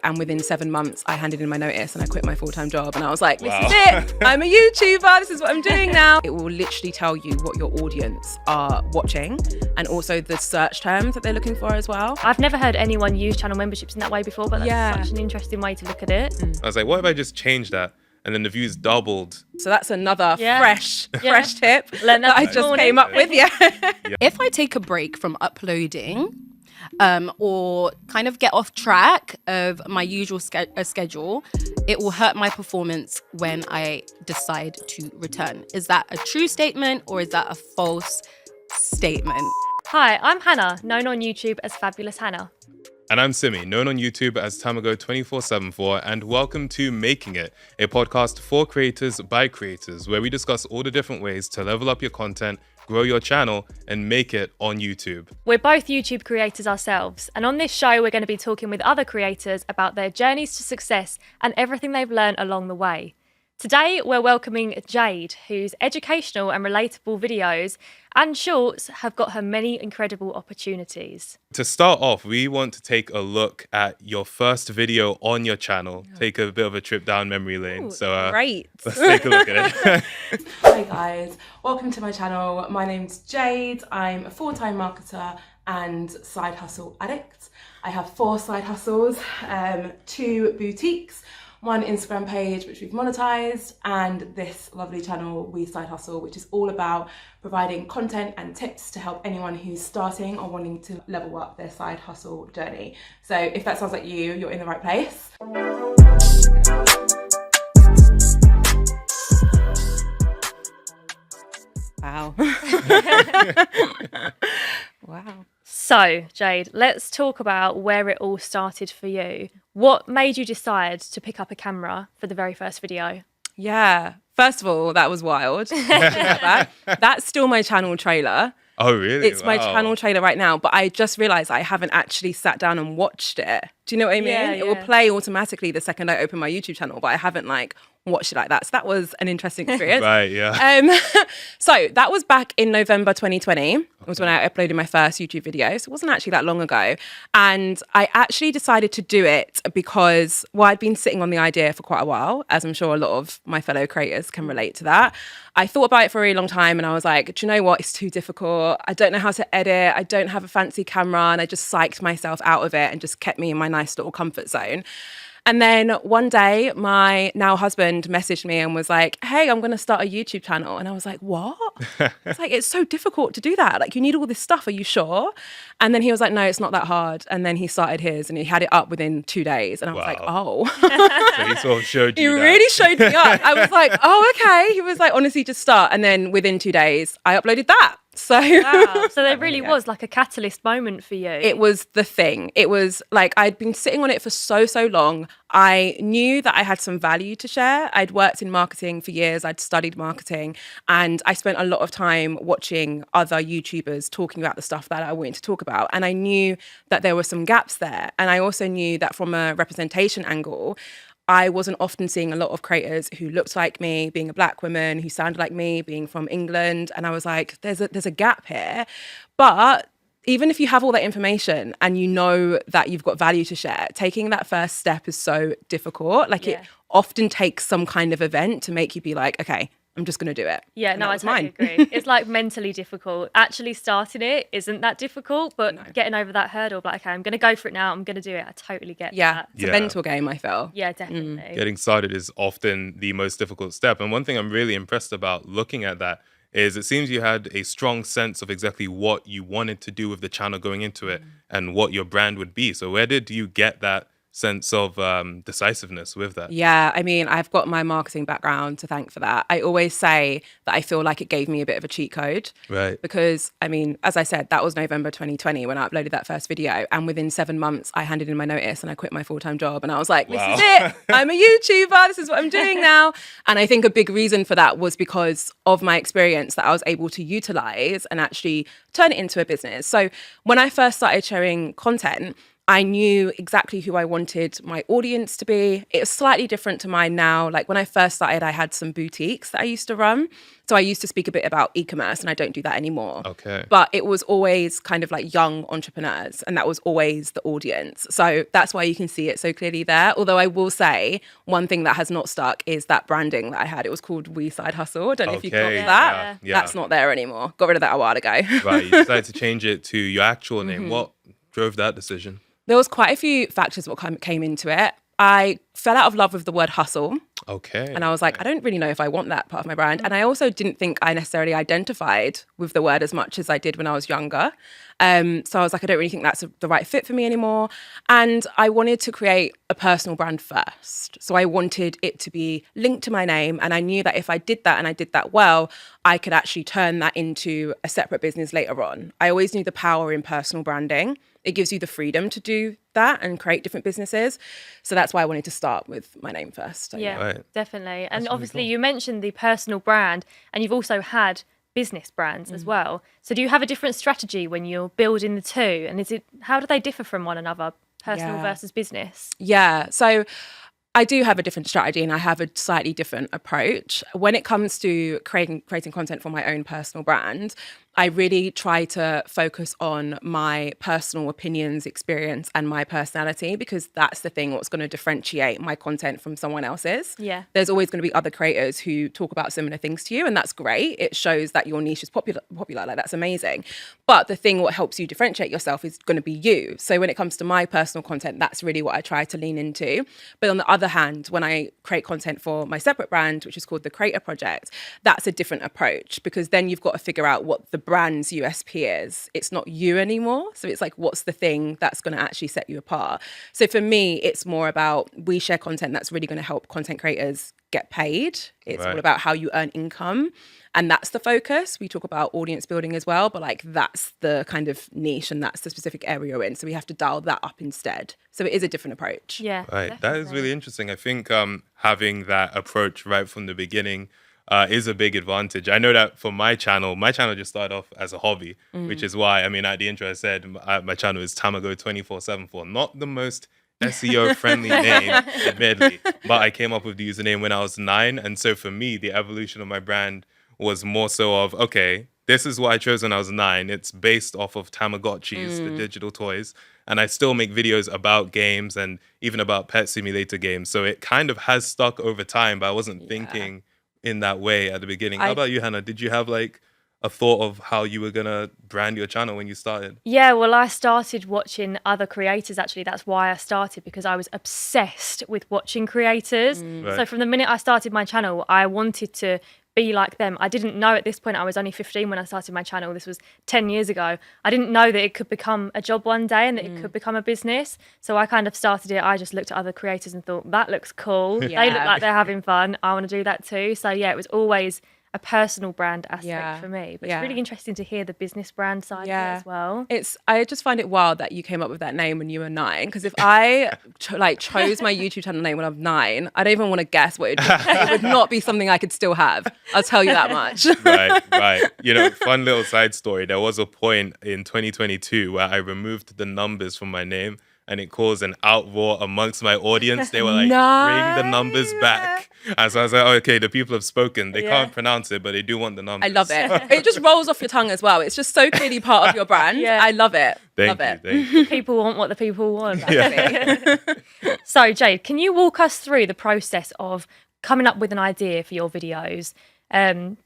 And within 7 months, I handed in my notice and I quit my full-time job. And I was like, this is it. I'm a YouTuber. This is what I'm doing now. It will literally tell you what your audience are watching and also the search terms that they're looking for as well. I've never heard anyone use channel memberships in that way before, but that's such an interesting way to look at it. I was like, what if I just changed that? And then the views doubled. So that's another fresh tip Learn that I just came up with. If I take a break from uploading, or kind of get off track of my usual schedule, it will hurt my performance when I decide to return. Is that a true statement or is that a false statement? Hi, I'm Hannah, known on YouTube as Fabulous Hannah. And I'm Simi, known on YouTube as Tamago247 and welcome to Making It, a podcast for creators by creators, where we discuss all the different ways to level up your content, grow your channel, and make it on YouTube. We're both YouTube creators ourselves, and on this show we're going to be talking with other creators about their journeys to success and everything they've learned along the way. Today we're welcoming Jade, whose educational and relatable videos and shorts have got her many incredible opportunities. To start off, we want to take a look at your first video on your channel, take a bit of a trip down memory lane. Ooh, great. Let's take a look at it. Hi guys, welcome to my channel. My name's Jade. I'm a full-time marketer and side hustle addict. I have 4 side hustles, 2 boutiques, 1 Instagram page which we've monetized, and this lovely channel We Side Hustle, which is all about providing content and tips to help anyone who's starting or wanting to level up their side hustle journey. So if that sounds like you, you're in the right place. Wow. Wow. So, Jade, let's talk about where it all started for you. What made you decide to pick up a camera for the very first video? Yeah. First of all, that was wild. That's still my channel trailer. Oh, really? It's my channel trailer right now, but I just realized I haven't actually sat down and watched it. Do you know what I mean? Yeah, It will play automatically the second I open my YouTube channel, but I haven't watched it like that. So that was an interesting experience. Right, yeah. So that was back in November 2020. It was when I uploaded my first YouTube video. So it wasn't actually that long ago. And I actually decided to do it because, well, I'd been sitting on the idea for quite a while, as I'm sure a lot of my fellow creators can relate to that. I thought about it for a really long time and I was like, do you know what? It's too difficult. I don't know how to edit. I don't have a fancy camera. And I just psyched myself out of it and just kept me in my nice little comfort zone. And then one day, my now husband messaged me and was like, hey, I'm going to start a YouTube channel. And I was like, what? It's like, it's so difficult to do that. Like, you need all this stuff. Are you sure? And then he was like, no, it's not that hard. And then he started his and he had it up within 2 days. And I was like, oh. So he sort of showed you He really showed me up. I was like, oh, okay. He was like, honestly, just start. And then within 2 days, I uploaded that. So wow. So there really was like a catalyst moment for you. It was the thing. It was like I'd been sitting on it for so long. I knew that I had some value to share. I'd worked in marketing for years. I'd studied marketing and I spent a lot of time watching other YouTubers talking about the stuff that I wanted to talk about. And I knew that there were some gaps there. And I also knew that from a representation angle, I wasn't often seeing a lot of creators who looked like me, being a Black woman, who sounded like me, being from England. And I was like, there's a gap here. But even if you have all that information and you know that you've got value to share, taking that first step is so difficult. Like it often takes some kind of event to make you be like, okay, I'm just going to do it. Yeah, and no, I totally agree. It's like mentally difficult. Actually starting it isn't that difficult, but getting over that hurdle, like, okay, I'm going to go for it now. I'm going to do it. I totally get that. It's a mental game, I feel. Yeah, definitely. Getting started is often the most difficult step. And one thing I'm really impressed about looking at that is it seems you had a strong sense of exactly what you wanted to do with the channel going into it and what your brand would be. So where did you get that sense of decisiveness with that? Yeah, I mean, I've got my marketing background to thank for that. I always say that I feel like it gave me a bit of a cheat code. Right. Because, I mean, as I said, that was November 2020 when I uploaded that first video. And within 7 months, I handed in my notice and I quit my full-time job. And I was like, this is it. I'm a YouTuber. This is what I'm doing now. And I think a big reason for that was because of my experience that I was able to utilize and actually turn it into a business. So when I first started sharing content, I knew exactly who I wanted my audience to be. It was slightly different to mine now. Like when I first started, I had some boutiques that I used to run. So I used to speak a bit about e-commerce, and I don't do that anymore. Okay. But it was always kind of like young entrepreneurs, and that was always the audience. So that's why you can see it so clearly there. Although I will say one thing that has not stuck is that branding that I had. It was called We Side Hustle. I don't know if you got Okay, that. yeah. That's not there anymore. Got rid of that a while ago. Right. You decided to change it to your actual name. What drove that decision? There was quite a few factors that came into it. I fell out of love with the word hustle. Okay. And I was like, I don't really know if I want that part of my brand. And I also didn't think I necessarily identified with the word as much as I did when I was younger. So I was like, I don't really think that's the right fit for me anymore. And I wanted to create a personal brand first. So I wanted it to be linked to my name. And I knew that if I did that and I did that well, I could actually turn that into a separate business later on. I always knew the power in personal branding. It gives you the freedom to do that and create different businesses. So that's why I wanted to start with my name first. So, Yeah, Right. definitely. And really obviously, cool. you mentioned the personal brand, and you've also had business brands as well. So do you have a different strategy when you're building the two? And how do they differ from one another, personal Yeah. versus business? Yeah. So I do have a different strategy, and I have a slightly different approach. When it comes to creating content for my own personal brand, I really try to focus on my personal opinions, experience, and my personality, because that's the thing what's going to differentiate my content from someone else's. Yeah. There's always going to be other creators who talk about similar things to you, and that's great. It shows that your niche is popular. Like, that's amazing. But the thing what helps you differentiate yourself is going to be you. So when it comes to my personal content, that's really what I try to lean into. But on the other hand, when I create content for my separate brand, which is called the Creator Project, that's a different approach, because then you've got to figure out what the brand's USP is. It's not you anymore. So it's like, what's the thing that's going to actually set you apart? So for me, it's more about, we share content that's really going to help content creators get paid. It's all Right. about how you earn income. And that's the focus. We talk about audience building as well, but like that's the kind of niche and that's the specific area we're in. So we have to dial that up instead. So it is a different approach. Yeah. Right. That is definitely. really interesting. I think having that approach right from the beginning is a big advantage. I know that for my channel just started off as a hobby, which is why, I mean, at the intro I said my channel is Tamago2474. Not the most SEO friendly name, admittedly, but I came up with the username when I was 9. And so for me, the evolution of my brand was more so of, okay, this is what I chose when I was 9. It's based off of Tamagotchis, the digital toys. And I still make videos about games and even about pet simulator games. So it kind of has stuck over time, but I wasn't thinking in that way at the beginning. How about you, Hannah? Did you have like a thought of how you were going to brand your channel when you started? Yeah, well, I started watching other creators, actually. That's why I started, because I was obsessed with watching creators. So Right. from the minute I started my channel, I wanted to be like them. I didn't know at this point, I was only 15 when I started my channel. This was 10 years ago. I didn't know that it could become a job one day and that it could become a business. So I kind of started it. I just looked at other creators and thought, that looks cool. They look Yeah. like they're having fun. I want to do that too. So yeah, it was always a personal brand aspect Yeah. for me. But Yeah. it's really interesting to hear the business brand side of it Yeah. as well. I just find it wild that you came up with that name when you were 9. Because if I chose my YouTube channel name when I'm 9, I don't even want to guess what it would be. It would not be something I could still have. I'll tell you that much. Right. You know, fun little side story. There was a point in 2022 where I removed the numbers from my name, and it caused an outroar amongst my audience. They were like, bring the numbers back. And so I was like, oh, okay, the people have spoken. They can't pronounce it, but they do want the numbers. I love it. It just rolls off your tongue as well. It's just so clearly part of your brand. Yeah. I love it. Thank love you. it. Thank you. People want what the people want. Yeah. So, Jade, can you walk us through the process of coming up with an idea for your videos?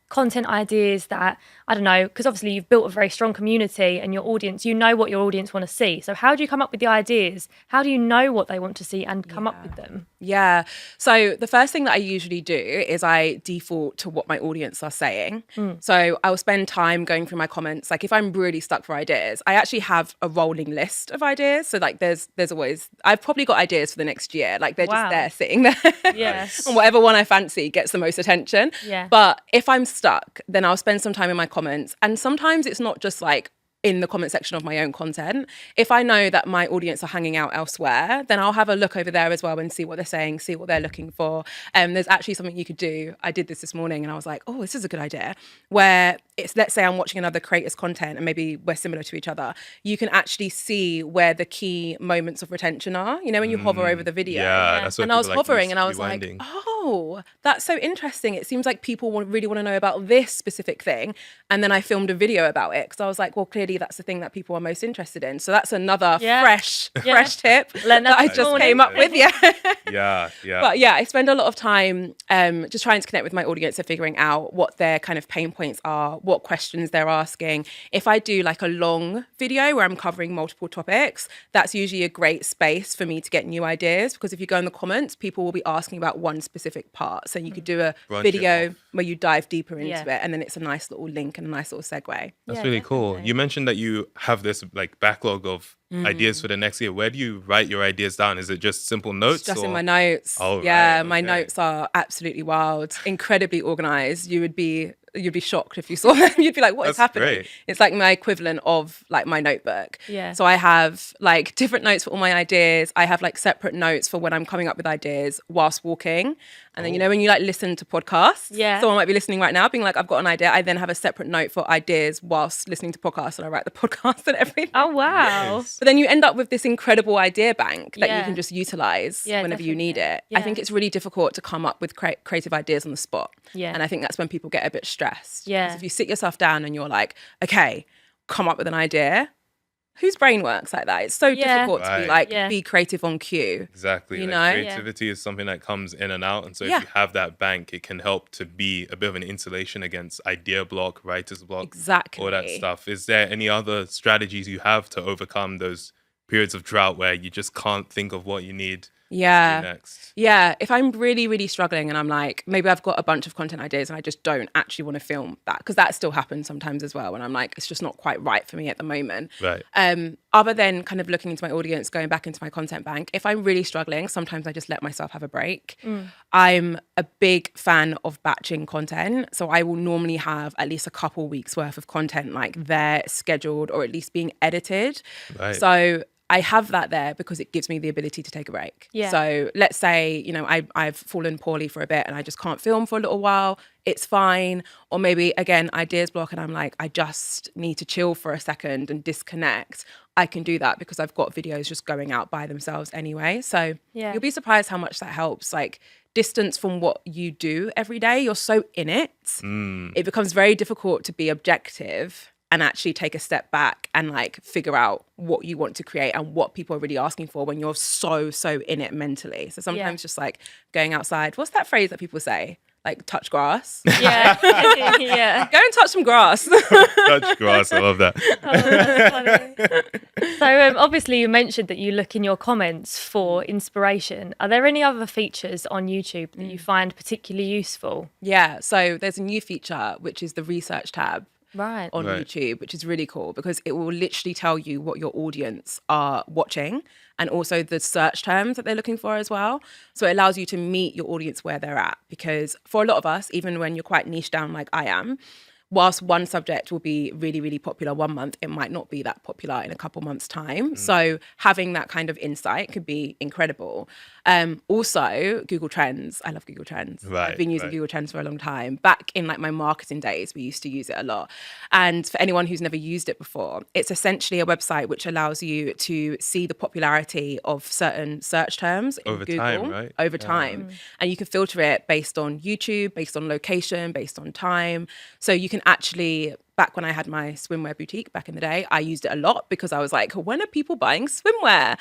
Content ideas that, I don't know, because obviously you've built a very strong community and your audience, you know what your audience want to see. So how do you come up with the ideas? How do you know what they want to see and come up with them? Yeah. So the first thing that I usually do is I default to what my audience are saying. So I will spend time going through my comments. Like if I'm really stuck for ideas, I actually have a rolling list of ideas. So like there's always, I've probably got ideas for the next year. Like they're Wow. just there sitting there. Yes. And whatever one I fancy gets the most attention. Yeah. But if I'm stuck, then I'll spend some time in my comments. And sometimes it's not just like in the comment section of my own content. If I know that my audience are hanging out elsewhere, then I'll have a look over there as well and see what they're saying, see what they're looking for. There's actually something you could do. I did this morning and I was like, oh, this is a good idea. Where it's, let's say I'm watching another creator's content and maybe we're similar to each other. You can actually see where the key moments of retention are, you know, when you hover over the video. Yeah, that's what and I was people like hovering and I was rewinding. like, oh, that's so interesting. It seems like people really want to know about this specific thing. And then I filmed a video about it because I was like, well, clearly that's the thing that people are most interested in. So that's another fresh tip Learn that I that just morning. came up with. Yeah. Yeah. But yeah, I spend a lot of time just trying to connect with my audience and figuring out what their kind of pain points are, what questions they're asking. If I do like a long video where I'm covering multiple topics, that's usually a great space for me to get new ideas, because if you go in the comments, people will be asking about one specific part. So you could do a Branch it video off. where you dive deeper into Yeah. it, and then it's a nice little link and a nice little segue. That's Yeah, really cool. definitely. You mentioned that you have this like backlog of ideas for the next year. Where do you write your ideas down? Is it just simple notes? Just in or- my notes. Oh, yeah, right, my okay. notes are absolutely wild, incredibly organized. You'd be shocked if you saw them. You'd be like, what is That's happening? great. It's like my equivalent of like my notebook. Yeah. So I have like different notes for all my ideas. I have like separate notes for when I'm coming up with ideas whilst walking. And then, you know, when you like listen to podcasts, Yeah. someone might be listening right now being like, I've got an idea. I then have a separate note for ideas whilst listening to podcasts, and I write the podcast and everything. Oh, wow. Nice. But then you end up with this incredible idea bank that you Yeah. can just utilize Yeah, whenever you need definitely. it. I Yeah. think it's really difficult to come up with creative ideas on the spot. Yeah. And I think that's when people get a bit stressed. Yeah. 'Cause if you sit yourself down and you're like, okay, come up with an idea, whose brain works like that? It's so Yeah. difficult to be Right. like, Yeah. be creative on cue. Exactly. You like know? creativity is something that comes in and out. And so Yeah. if you have that bank, it can help to be a bit of an insulation against idea block, writer's block, Exactly. all that stuff. Is there any other strategies you have to overcome those periods of drought where you just can't think of what you need to Yeah. do next? Yeah, if I'm really, really struggling and I'm like, maybe I've got a bunch of content ideas and I just don't actually want to film that, because that still happens sometimes as well when I'm like, it's just not quite right for me at the moment. Right. Other than kind of looking into my audience, going back into my content bank, if I'm really struggling, sometimes I just let myself have a break. I'm a big fan of batching content. So I will normally have at least a couple weeks worth of content like there scheduled or at least being edited. Right. So I have that there because it gives me the ability to take a break. Yeah. So let's say, you know, I've fallen poorly for a bit and I just can't film for a little while. It's fine. Or maybe, again, ideas block and I'm like, I just need to chill for a second and disconnect. I can do that because I've got videos just going out by themselves anyway. So Yeah. you'll be surprised how much that helps. Like distance from what you do every day, you're so in it. It becomes very difficult to be objective and actually take a step back and like figure out what you want to create and what people are really asking for when you're so in it mentally. So sometimes just like going outside. What's that phrase that people say? Like touch grass. Yeah. Yeah. Go and touch some grass. Touch grass. I love that. So obviously you mentioned that you look in your comments for inspiration. Are there any other features on YouTube that you find particularly useful? Yeah. So there's a new feature, which is the research tab. Right. On Right. YouTube, which is really cool because it will literally tell you what your audience are watching and also the search terms that they're looking for as well. So it allows you to meet your audience where they're at, because for a lot of us, even when you're quite niche down like I am, whilst one subject will be really, really popular one month, it might not be that popular in a couple months' time. So having that kind of insight could be incredible. Also, Google Trends. I love Google Trends. Right, I've been using right. Google Trends for a long time. Back in like my marketing days, we used to use it a lot. And for anyone who's never used it before, it's essentially a website which allows you to see the popularity of certain search terms in Over Google time, right? over time. And you can filter it based on YouTube, based on location, based on time. So you can actually, back when I had my swimwear boutique back in the day, I used it a lot because I was like, when are people buying swimwear?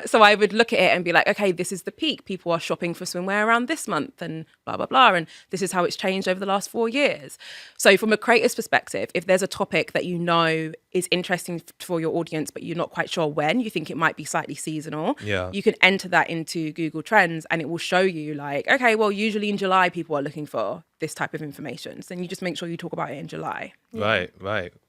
So I would look at it and be like, okay, this is the peak. People are shopping for swimwear around this month and blah, blah, blah. And this is how it's changed over the last 4 years. So from a creator's perspective, if there's a topic that you know is interesting for your audience, but you're not quite sure when, you think it might be slightly seasonal, Yeah. you can enter that into Google Trends and it will show you like, okay, well, usually in July, people are looking for this type of information. So then you just make sure you talk about it in July. Right.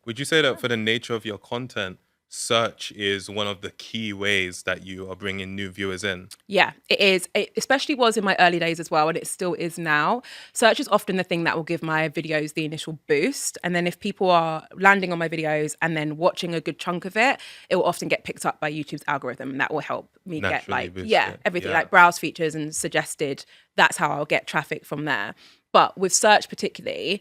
Would you say that for the nature of your content, search is one of the key ways that you are bringing new viewers in. Yeah, it is. It especially was in my early days as well, and it still is now. Search is often the thing that will give my videos the initial boost. And then if people are landing on my videos and then watching a good chunk of it, it will often get picked up by YouTube's algorithm. And that will help me get Naturally like, boost it. everything Yeah. like browse features and suggested. That's how I'll get traffic from there. But with search particularly,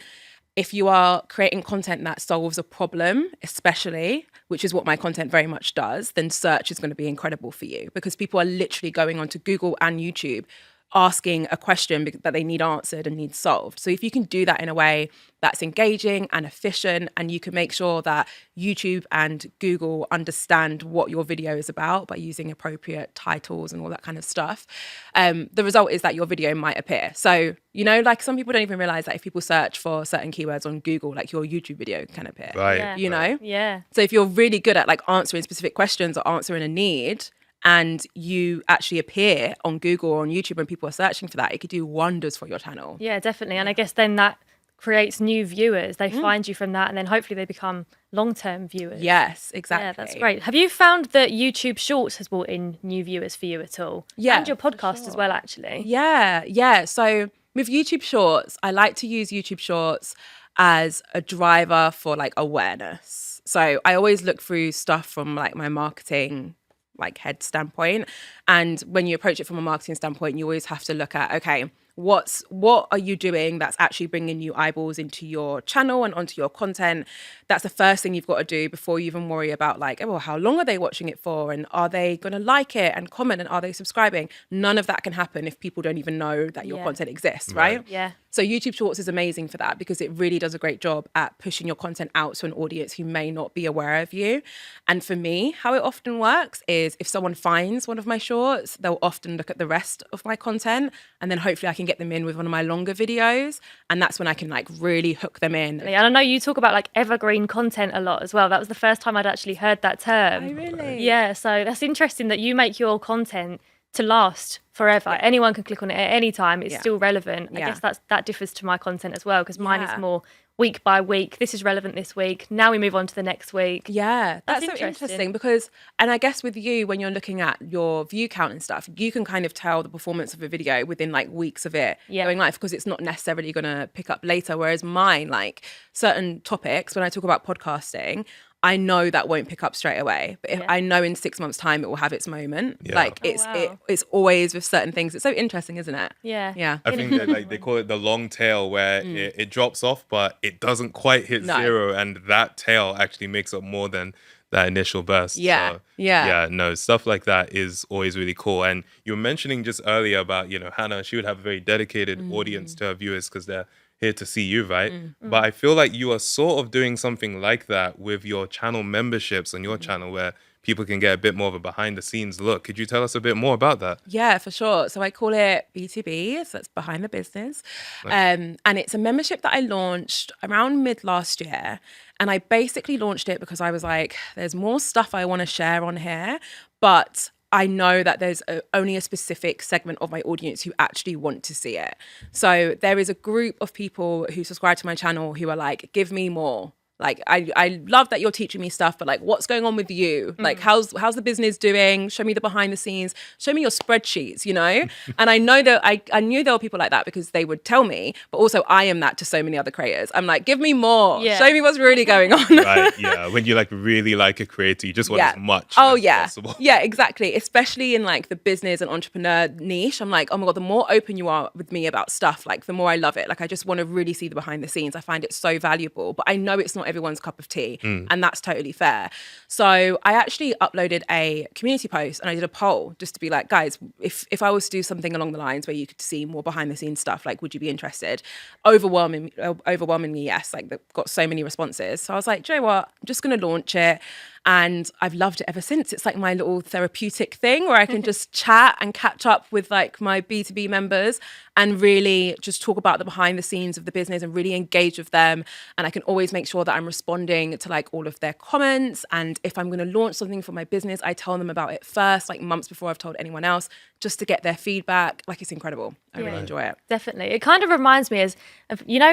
if you are creating content that solves a problem, especially, which is what my content very much does, then search is going to be incredible for you because people are literally going onto Google and YouTube asking a question that they need answered and need solved. So if you can do that in a way that's engaging and efficient, and you can make sure that YouTube and Google understand what your video is about by using appropriate titles and all that kind of stuff, the result is that your video might appear. So, you know, like some people don't even realize that if people search for certain keywords on Google, like your YouTube video can appear, Right. Yeah. you know? Yeah. So if you're really good at like answering specific questions or answering a need, and you actually appear on Google or on YouTube when people are searching for that, it could do wonders for your channel. Yeah, definitely. And I guess then that creates new viewers. They find you from that, and then hopefully they become long-term viewers. Yes, exactly. Yeah, that's great. Have you found that YouTube Shorts has brought in new viewers for you at all? Yeah, And your podcast as well, actually. Yeah. So with YouTube Shorts, I like to use YouTube Shorts as a driver for like awareness. So I always look through stuff from like my marketing like head standpoint. And when you approach it from a marketing standpoint, you always have to look at, okay, what are you doing that's actually bringing new eyeballs into your channel and onto your content? That's the first thing you've got to do before you even worry about like, oh, well, how long are they watching it for? And are they going to like it and comment? And are they subscribing? None of that can happen if people don't even know that your Yeah. content exists, right? Yeah. So YouTube Shorts is amazing for that because it really does a great job at pushing your content out to an audience who may not be aware of you. And for me, how it often works is if someone finds one of my shorts, they'll often look at the rest of my content, and then hopefully I can get them in with one of my longer videos. And that's when I can like really hook them in. And I know you talk about like evergreen content a lot as well. That was the first time I'd actually heard that term. Oh, really? Yeah, so that's interesting that you make your content to last forever. Anyone can click on it at any time. It's still relevant. I Yeah. guess that differs to my content as well because mine Yeah. is more week by week. This is relevant this week. Now we move on to the next week. Yeah, that's so interesting. interesting because, and I guess with you, when you're looking at your view count and stuff, you can kind of tell the performance of a video within like weeks of it going live because it's not necessarily going to pick up later. Whereas mine, like certain topics, when I talk about podcasting, I know that won't pick up straight away, but if I know in 6 months' time it will have its moment. Yeah. Like wow. it's always with certain things. It's so interesting, isn't it? Yeah. Yeah. I think that like they call it the long tail where it drops off, but it doesn't quite hit No. zero, and that tail actually makes up more than that initial burst. Yeah, So, yeah. no, stuff like that is always really cool. And you were mentioning just earlier about, Hannah, she would have a very dedicated audience to her viewers because they're here to see you, right? But I feel like you are sort of doing something like that with your channel memberships on your channel where people can get a bit more of a behind the scenes look. Could you tell us a bit more about that? Yeah, for sure. So I call it B2B, so that's behind the business. And it's a membership that I launched around mid last year. And I basically launched it because I was like, there's more stuff I want to share on here, but I know that there's only a specific segment of my audience who actually want to see it. So there is a group of people who subscribe to my channel who are like, give me more. Like, I love that you're teaching me stuff, but like, what's going on with you? Like, how's the business doing? Show me the behind the scenes. Show me your spreadsheets, you know? And I know that I knew there were people like that because they would tell me, but also I am that to so many other creators. I'm like, give me more. Yeah. Show me what's really going on. Right, yeah. When you like really like a creator, you just want as much as possible. Yeah, exactly. Especially in like the business and entrepreneur niche. I'm like, oh my God, the more open you are with me about stuff, like the more I love it. Like I just want to really see the behind the scenes. I find it so valuable, but I know it's not everyone's cup of tea and that's totally fair. So I actually uploaded a community post and I did a poll just to be like, guys, if I was to do something along the lines where you could see more behind the scenes stuff, like, would you be interested? Overwhelmingly, yes. Like they've got so many responses. So I was like, do you know what? I'm just going to launch it. And I've loved it ever since. It's like my little therapeutic thing where I can just chat and catch up with like my B2B members and really just talk about the behind the scenes of the business and really engage with them. And I can always make sure that I'm responding to like all of their comments. And if I'm going to launch something for my business, I tell them about it first, like months before I've told anyone else, just to get their feedback. Like it's incredible. I really enjoy it. Definitely. It kind of reminds me of,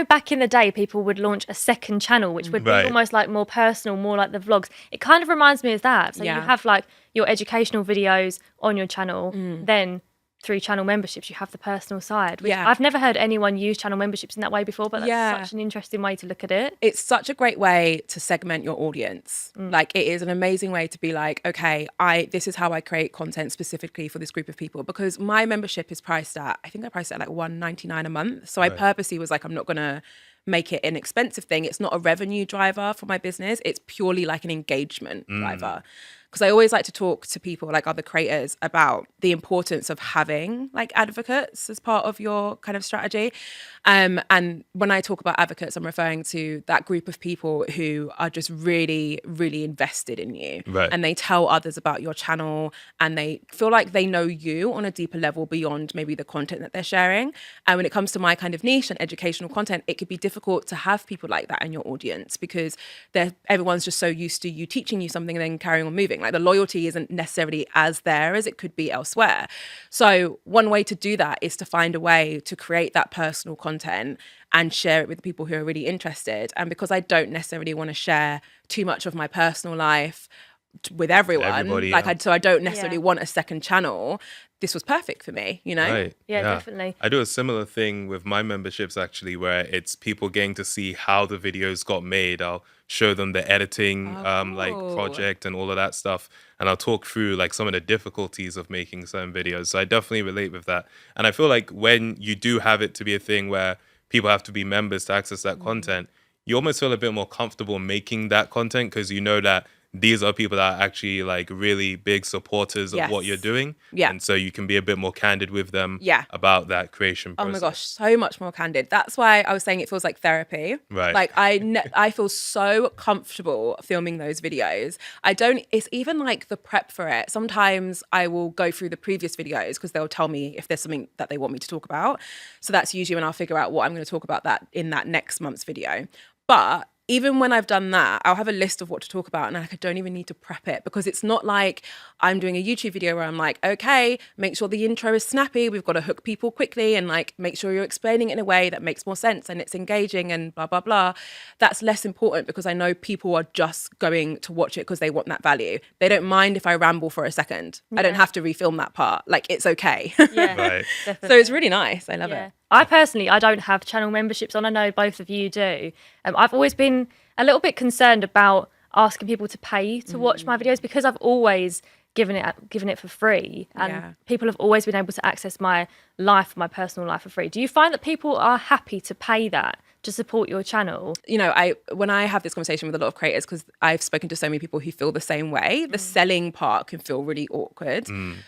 back in the day, people would launch a second channel, which would be Right. almost like more personal, more like the vlogs. It kind kind of reminds me of that. So you Yeah. have like your educational videos on your channel, then through channel memberships, you have the personal side, which Yeah. I've never heard anyone use channel memberships in that way before, but that's Yeah. such an interesting way to look at it. It's such a great way to segment your audience. Like, it is an amazing way to be like, okay, this is how I create content specifically for this group of people, because my membership is priced at, I think I priced it at like $199 a month. So I purposely was like, I'm not gonna make it an expensive thing. It's not a revenue driver for my business. It's purely like an engagement driver. Because I always like to talk to people, like other creators, about the importance of having like advocates as part of your kind of strategy. And when I talk about advocates, I'm referring to that group of people who are just really, really invested in you. Right. And they tell others about your channel, and they feel like they know you on a deeper level beyond maybe the content that they're sharing. And when it comes to my kind of niche and educational content, it could be difficult to have people like that in your audience, because everyone's just so used to you teaching you something and then carrying on moving. Like, the loyalty isn't necessarily as there as it could be elsewhere. So one way to do that is to find a way to create that personal content and share it with people who are really interested. And because I don't necessarily want to share too much of my personal life with everyone, Everybody, like yeah. so I don't necessarily Yeah. want a second channel. This was perfect for me, you know? Right. Yeah, definitely. I do a similar thing with my memberships, actually, where it's people getting to see how the videos got made. I'll show them the editing like cool. project and all of that stuff, and I'll talk through like some of the difficulties of making certain videos. So I definitely relate with that. And I feel like when you do have it to be a thing where people have to be members to access that content, you almost feel a bit more comfortable making that content, because you know that these are people that are actually like really big supporters of what Yes. you're doing. Yeah. And so you can be a bit more candid with them Yeah. about that creation Oh process. my gosh, so much more candid. That's why I was saying it feels like therapy. Right. Like, I feel so comfortable filming those videos. It's even like the prep for it. Sometimes I will go through the previous videos because they'll tell me if there's something that they want me to talk about. So that's usually when I'll figure out what I'm going to talk about that in that next month's video. But even when I've done that, I'll have a list of what to talk about, and I don't even need to prep it, because it's not like I'm doing a YouTube video where I'm like, okay, make sure the intro is snappy. We've got to hook people quickly, and like make sure you're explaining it in a way that makes more sense and it's engaging and blah, blah, blah. That's less important, because I know people are just going to watch it because they want that value. They don't mind if I ramble for a second. I don't have to refilm that part. Like, it's okay. Yeah, Right. definitely. So it's really nice. I love Yeah. it. I personally, I don't have channel memberships on. I know both of you do. I've always been a little bit concerned about asking people to pay to watch my videos, because I've always given it for free, and Yeah. people have always been able to access my life, my personal life, for free. Do you find that people are happy to pay that to support your channel? You know, when I have this conversation with a lot of creators, because I've spoken to so many people who feel the same way, the selling part can feel really awkward.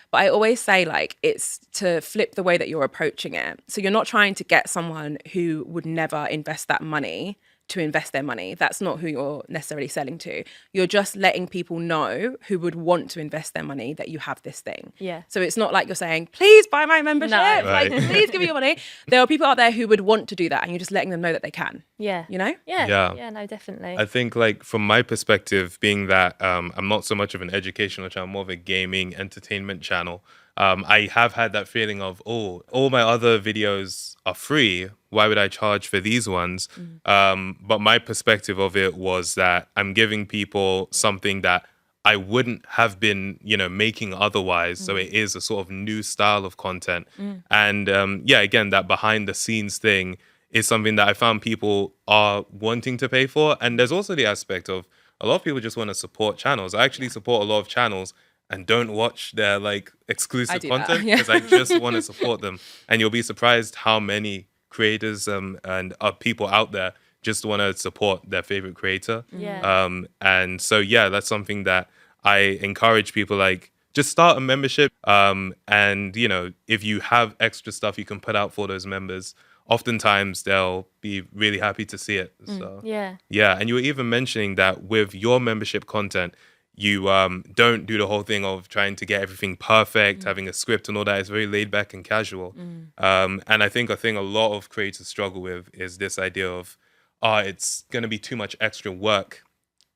But I always say, like, it's to flip the way that you're approaching it. So you're not trying to get someone who would never invest that money to invest their money. That's not who you're necessarily selling to. You're just letting people know who would want to invest their money that you have this thing. Yeah. So it's not like you're saying, please buy my membership. No. Like, Right. please give me your money. There are people out there who would want to do that, and you're just letting them know that they can. Yeah. You know? Yeah. Yeah. Yeah, no, definitely. I think, like, from my perspective, being that I'm not so much of an educational channel, more of a gaming entertainment channel, I have had that feeling of, oh, all my other videos are free. Why would I charge for these ones? But my perspective of it was that I'm giving people something that I wouldn't have been, making otherwise. So it is a sort of new style of content. And again, that behind the scenes thing is something that I found people are wanting to pay for. And there's also the aspect of a lot of people just want to support channels. I actually support a lot of channels and don't watch their like exclusive do that, content, yeah. because I just want to support them. And you'll be surprised how many creators and people out there just want to support their favorite creator. Yeah. And so, that's something that I encourage people, like, just start a membership. And, if you have extra stuff you can put out for those members, oftentimes they'll be really happy to see it. So, Yeah. and you were even mentioning that with your membership content, you don't do the whole thing of trying to get everything perfect, having a script and all that. It's very laid back and casual. And I think a thing a lot of creators struggle with is this idea of, it's going to be too much extra work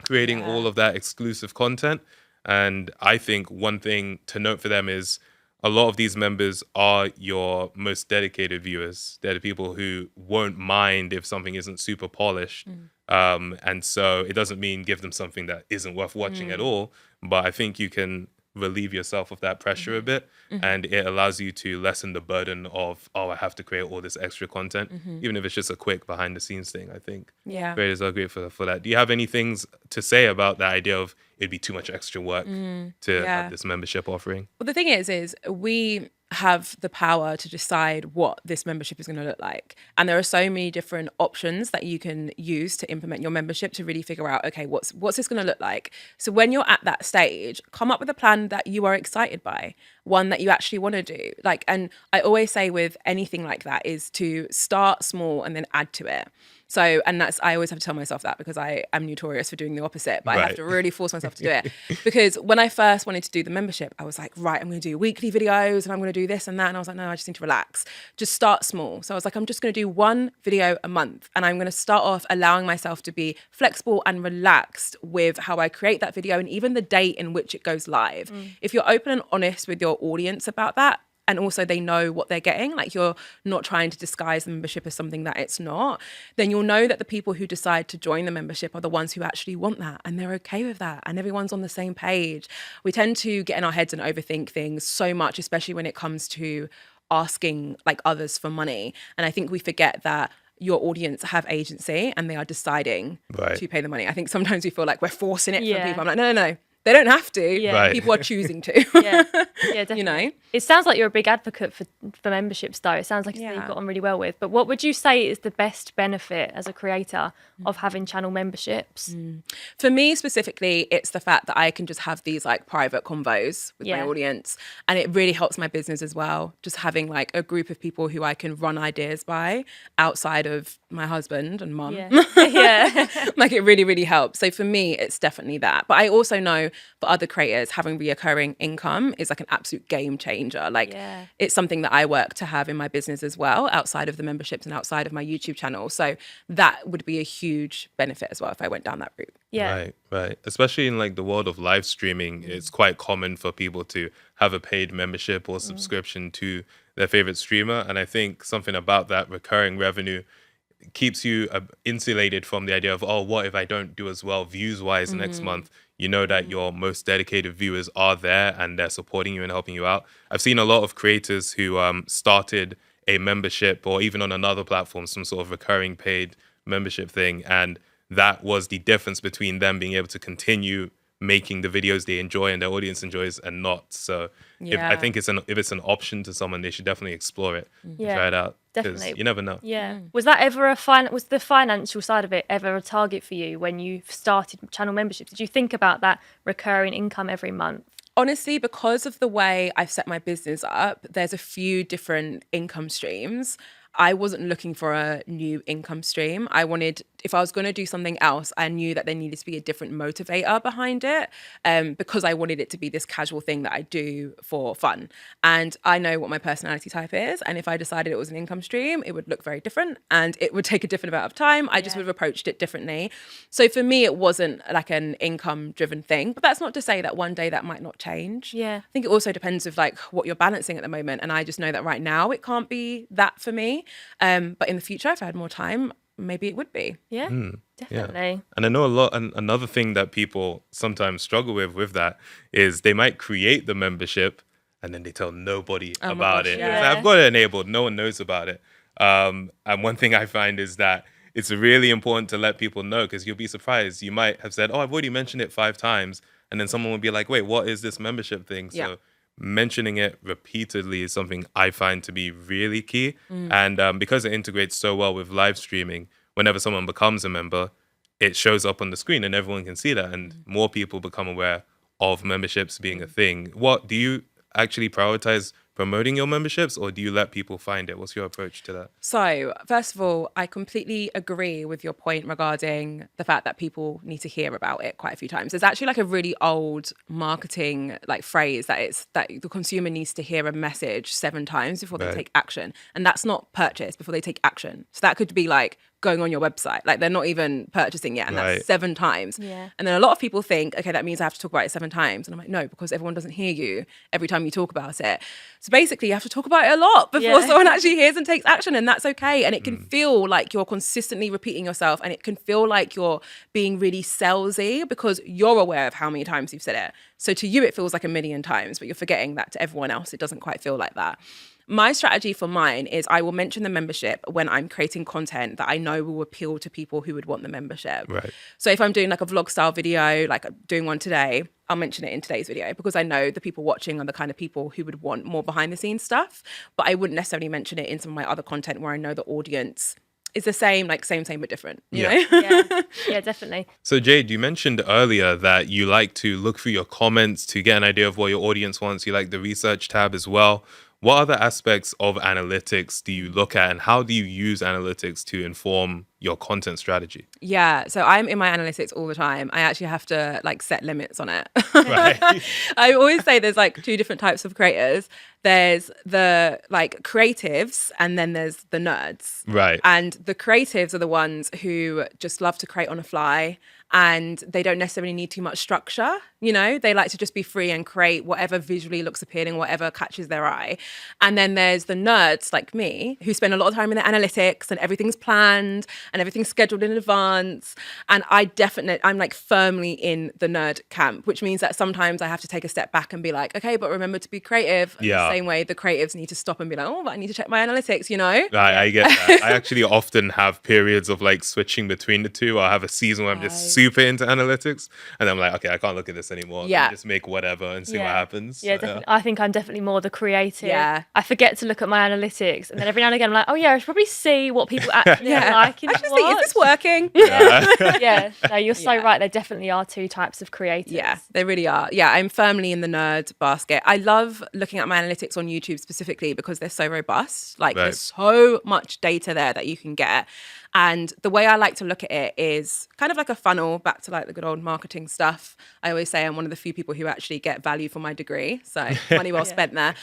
creating all of that exclusive content. And I think one thing to note for them is, a lot of these members are your most dedicated viewers. They're the people who won't mind if something isn't super polished. And so it doesn't mean give them something that isn't worth watching at all. But I think you can relieve yourself of that pressure a bit, and it allows you to lessen the burden of, oh, I have to create all this extra content, even if it's just a quick behind the scenes thing. I think creators are great for that. Do you have any things to say about the idea of it'd be too much extra work to have this membership offering? Well, the thing is we have the power to decide what this membership is going to look like. And there are so many different options that you can use to implement your membership to really figure out, okay, what's this going to look like? So when you're at that stage, come up with a plan that you are excited by, one that you actually want to do. Like, and I always say with anything like that is to start small and then add to it. So, and I always have to tell myself that because I am notorious for doing the opposite, but I have to really force myself to do it. Because when I first wanted to do the membership, I was like, right, I'm going to do weekly videos and I'm going to do this and that. And I was like, no, I just need to relax. Just start small. So I was like, I'm just going to do one video a month. And I'm going to start off allowing myself to be flexible and relaxed with how I create that video and even the date in which it goes live. If you're open and honest with your audience about that, and also they know what they're getting, like you're not trying to disguise the membership as something that it's not, then you'll know that the people who decide to join the membership are the ones who actually want that and they're okay with that and everyone's on the same page. We tend to get in our heads and overthink things so much, especially when it comes to asking like others for money. And I think we forget that your audience have agency and they are deciding to pay the money. I think sometimes we feel like we're forcing it from people. I'm like, no. They don't have to. People are choosing to. Yeah, definitely. You know? It sounds like you're a big advocate for memberships, though. It sounds like it's something you've got on really well with. But what would you say is the best benefit as a creator of having channel memberships? For me specifically, it's the fact that I can just have these like private convos with my audience. And it really helps my business as well. Just having like a group of people who I can run ideas by outside of my husband and mum. Like it really, really helps. So for me, it's definitely that. But I also know for other creators, having reoccurring income is like an absolute game changer. Like it's something that I work to have in my business as well, outside of the memberships and outside of my YouTube channel. So that would be a huge benefit as well if I went down that route. Right. Especially in like the world of live streaming, it's quite common for people to have a paid membership or subscription to their favorite streamer. And I think something about that recurring revenue keeps you insulated from the idea of, oh, what if I don't do as well views-wise next month? You know that your most dedicated viewers are there and they're supporting you and helping you out. I've seen a lot of creators who started a membership or even on another platform, some sort of recurring paid membership thing. And that was the difference between them being able to continue making the videos they enjoy and their audience enjoys and not. So I think if it's an option to someone, they should definitely explore it. Try it out. Definitely. You never know. Was that ever was the financial side of it ever a target for you when you started channel memberships? Did you think about that recurring income every month? Honestly, because of the way I've set my business up, there's a few different income streams. I wasn't looking for a new income stream. I wanted, if I was going to do something else, I knew that there needed to be a different motivator behind it, because I wanted it to be this casual thing that I do for fun. And I know what my personality type is. And if I decided it was an income stream, it would look very different and it would take a different amount of time. I just would have approached it differently. So for me, it wasn't like an income driven thing, but that's not to say that one day that might not change. I think it also depends with like what you're balancing at the moment. And I just know that right now it can't be that for me. But in the future, if I had more time, maybe it would be. Definitely. And I know another thing that people sometimes struggle with that is they might create the membership and then they tell nobody about it. I've got it enabled. No one knows about it. And one thing I find is that it's really important to let people know, because you'll be surprised. You might have said, oh, I've already mentioned it 5 times. And then someone will be like, wait, what is this membership thing? So mentioning it repeatedly is something I find to be really key. And because it integrates so well with live streaming, whenever someone becomes a member, it shows up on the screen and everyone can see that. And more people become aware of memberships being a thing. What do you actually prioritize promoting your memberships, or do you let people find it? What's your approach to that? So, first of all, I completely agree with your point regarding the fact that people need to hear about it quite a few times. There's actually like a really old marketing like phrase that it's that the consumer needs to hear a message 7 times before they take action. And that's not purchase, before they take action. So that could be like going on your website. Like they're not even purchasing yet. And that's 7 times. Yeah. And then a lot of people think, okay, that means I have to talk about it 7 times. And I'm like, no, because everyone doesn't hear you every time you talk about it. So basically you have to talk about it a lot before someone actually hears and takes action. And that's okay. And it can feel like you're consistently repeating yourself, and it can feel like you're being really salesy because you're aware of how many times you've said it. So to you, it feels like 1,000,000 times, but you're forgetting that to everyone else, it doesn't quite feel like that. My strategy for mine is I will mention the membership when I'm creating content that I know will appeal to people who would want the membership. Right. So if I'm doing like a vlog style video, like I'm doing one today, I'll mention it in today's video because I know the people watching are the kind of people who would want more behind the scenes stuff. But I wouldn't necessarily mention it in some of my other content where I know the audience is the same, like same, but different. You know? Yeah, definitely. So Jade, you mentioned earlier that you like to look through your comments to get an idea of what your audience wants. You like the research tab as well. What other aspects of analytics do you look at, and how do you use analytics to inform your content strategy? Yeah, so I'm in my analytics all the time. I actually have to like set limits on it. Right. I always say there's like 2 different types of creators. There's the like creatives, and then there's the nerds. Right. And the creatives are the ones who just love to create on the fly, and they don't necessarily need too much structure. You know, they like to just be free and create whatever visually looks appealing, whatever catches their eye. And then there's the nerds like me who spend a lot of time in the analytics and everything's planned and everything's scheduled in advance. And I'm like firmly in the nerd camp, which means that sometimes I have to take a step back and be like, okay, but remember to be creative. Yeah. The same way the creatives need to stop and be like, oh, but I need to check my analytics, you know? I get that. I actually often have periods of like switching between the two. I'll have a season where I'm just super into analytics, and I'm like, okay, I can't look at this anymore. Yeah. Just make whatever and see what happens. Yeah, definitely. I think I'm definitely more the creative. Yeah. I forget to look at my analytics, and then every now and again I'm like, oh yeah, I should probably see what people actually like. I just think, is this working? Yeah, no, you're so right. There definitely are 2 types of creators. Yeah, they really are. Yeah, I'm firmly in the nerd basket. I love looking at my analytics on YouTube specifically because they're so robust. Like there's so much data there that you can get. And the way I like to look at it is kind of like a funnel, back to like the good old marketing stuff. I always say I'm one of the few people who actually get value for my degree. So money well spent there.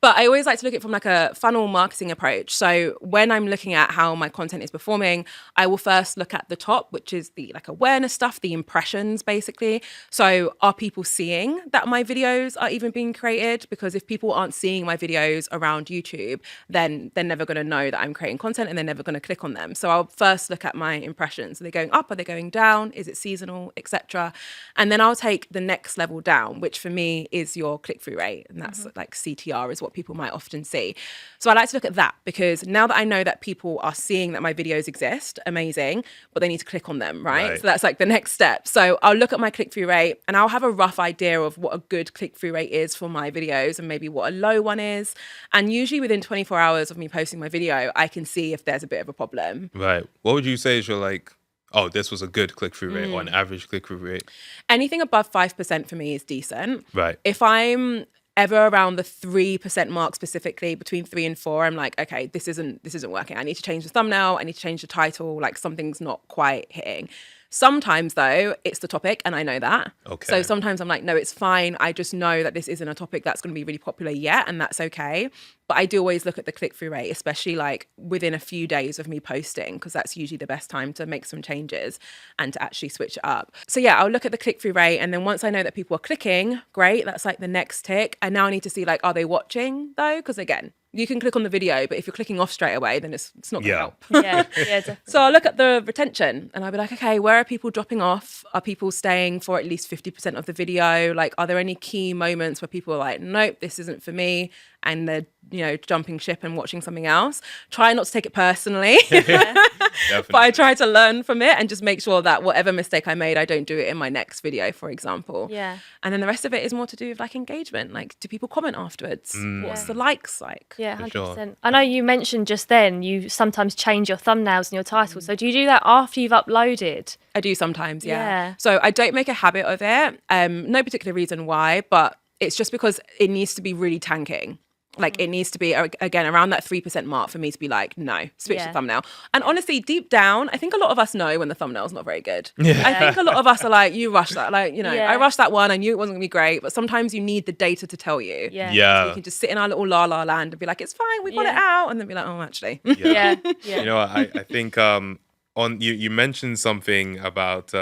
But I always like to look at it from like a funnel marketing approach. So when I'm looking at how my content is performing, I will first look at the top, which is the like awareness stuff, the impressions basically. So are people seeing that my videos are even being created? Because if people aren't seeing my videos around YouTube, then they're never going to know that I'm creating content, and they're never going to click on them. So I'll first look at my impressions. Are they going up? Are they going down? Is it seasonal, etc.? And then I'll take the next level down, which for me is your click-through rate. And that's like CTR is what people might often see. So I like to look at that because now that I know that people are seeing that my videos exist, amazing, but they need to click on them, right? So that's like the next step. So I'll look at my click-through rate and I'll have a rough idea of what a good click-through rate is for my videos and maybe what a low one is. And usually within 24 hours of me posting my video, I can see if there's a bit of a problem. Right. What would you say is your like, oh, this was a good click-through rate or an average click-through rate? Anything above 5% for me is decent. Right. If I'm ever around the 3% mark, specifically between 3 and 4, I'm like, okay, this isn't working. I need to change the thumbnail. I need to change the title. Like something's not quite hitting. Sometimes though, it's the topic and I know that. Okay. So sometimes I'm like, no, it's fine. I just know that this isn't a topic that's going to be really popular yet, and that's okay. But I do always look at the click-through rate, especially like within a few days of me posting, because that's usually the best time to make some changes and to actually switch it up. So yeah, I'll look at the click-through rate, and then once I know that people are clicking, great, that's like the next tick. And now I need to see like, are they watching though? Because again, you can click on the video, but if you're clicking off straight away, then it's not going to help. Yeah, definitely. So I'll look at the retention and I'll be like, okay, where are people dropping off? Are people staying for at least 50% of the video? Like, are there any key moments where people are like, nope, this isn't for me, and they're, you know, jumping ship and watching something else? Try not to take it personally. But I try to learn from it and just make sure that whatever mistake I made, I don't do it in my next video, for example. Yeah. And then the rest of it is more to do with like engagement. Like, do people comment afterwards? What's the likes like? Yeah, 100%. sure. I know you mentioned just then you sometimes change your thumbnails and your titles. So do you do that after you've uploaded? I do sometimes, Yeah. So I don't make a habit of it. No particular reason why, but it's just because it needs to be really tanking. Like it needs to be, again, around that 3% mark for me to be like, no, switch Yeah. the thumbnail. And honestly, deep down, I think a lot of us know when the thumbnail's not very good. Yeah. I think a lot of us are like, you rushed that. Like, Yeah. I rushed that one. I knew it wasn't going to be great. But sometimes you need the data to tell you. Yeah. Yeah. We can just sit in our little la land and be like, it's fine, we got it Yeah. out. And then be like, oh, actually. Yeah. Yeah. You know, I think on you mentioned something about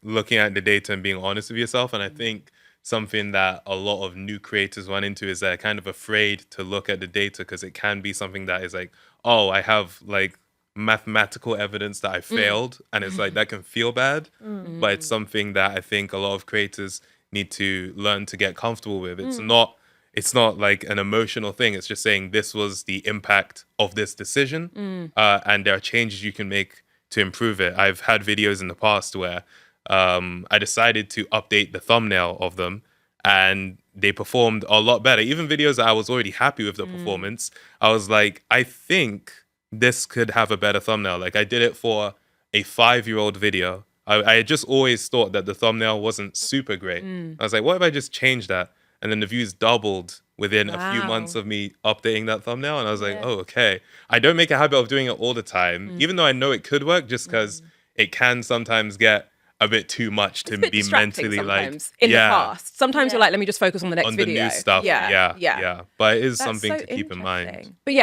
looking at the data and being honest with yourself, and I think something that a lot of new creators run into is they're kind of afraid to look at the data because it can be something that is like, oh, I have like mathematical evidence that I failed, and it's like that can feel bad, but it's something that I think a lot of creators need to learn to get comfortable with. It's not like an emotional thing. It's just saying this was the impact of this decision, and there are changes you can make to improve it. I've had videos in the past where I decided to update the thumbnail of them, and they performed a lot better. Even videos that I was already happy with the performance, I was like, I think this could have a better thumbnail. Like I did it for a 5-year-old video. I had just always thought that the thumbnail wasn't super great. I was like, what if I just changed that? And then the views doubled within a few months of me updating that thumbnail. And I was like, oh, okay. I don't make a habit of doing it all the time, even though I know it could work, just because it can sometimes get a bit too much to be mentally like in the past. Sometimes you're like, let me just focus on the next on the video. new stuff. Yeah. But it is That's something so to keep in mind. interesting. But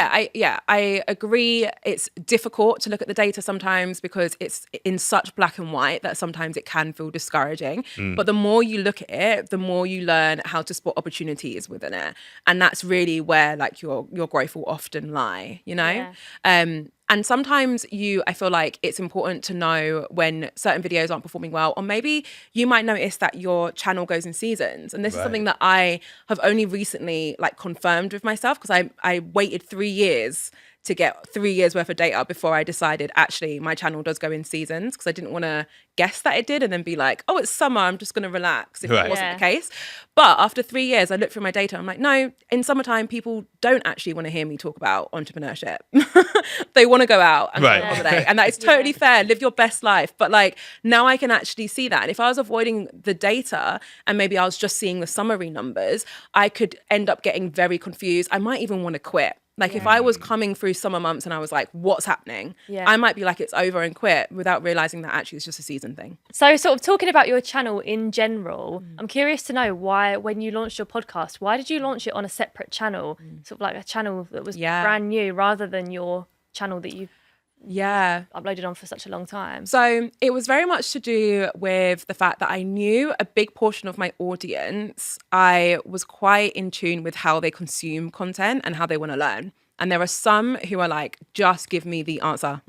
I agree. It's difficult to look at the data sometimes because it's in such black and white that sometimes it can feel discouraging. But the more you look at it, the more you learn how to spot opportunities within it, and that's really where like your growth will often lie. And sometimes I feel like it's important to know when certain videos aren't performing well, or maybe you might notice that your channel goes in seasons. And this is something that I have only recently like confirmed with myself, because I waited 3 years to get 3 years worth of data before I decided actually my channel does go in seasons, because I didn't want to guess that it did and then be like, oh, it's summer, I'm just going to relax if it wasn't the case. But after 3 years, I looked through my data. I'm like, no, in summertime, people don't actually want to hear me talk about entrepreneurship. They want to go out and go on holiday. And that is totally fair. Live your best life. But like now I can actually see that. And if I was avoiding the data and maybe I was just seeing the summary numbers, I could end up getting very confused. I might even want to quit. Like if I was coming through summer months and I was like, what's happening? I might be like, it's over and quit, without realizing that actually it's just a season thing. So sort of talking about your channel in general, I'm curious to know why, when you launched your podcast, why did you launch it on a separate channel? Sort of like a channel that was brand new rather than your channel that you uploaded on for such a long time. So it was very much to do with the fact that I knew a big portion of my audience, I was quite in tune with how they consume content and how they want to learn. And there are some who are like, just give me the answer.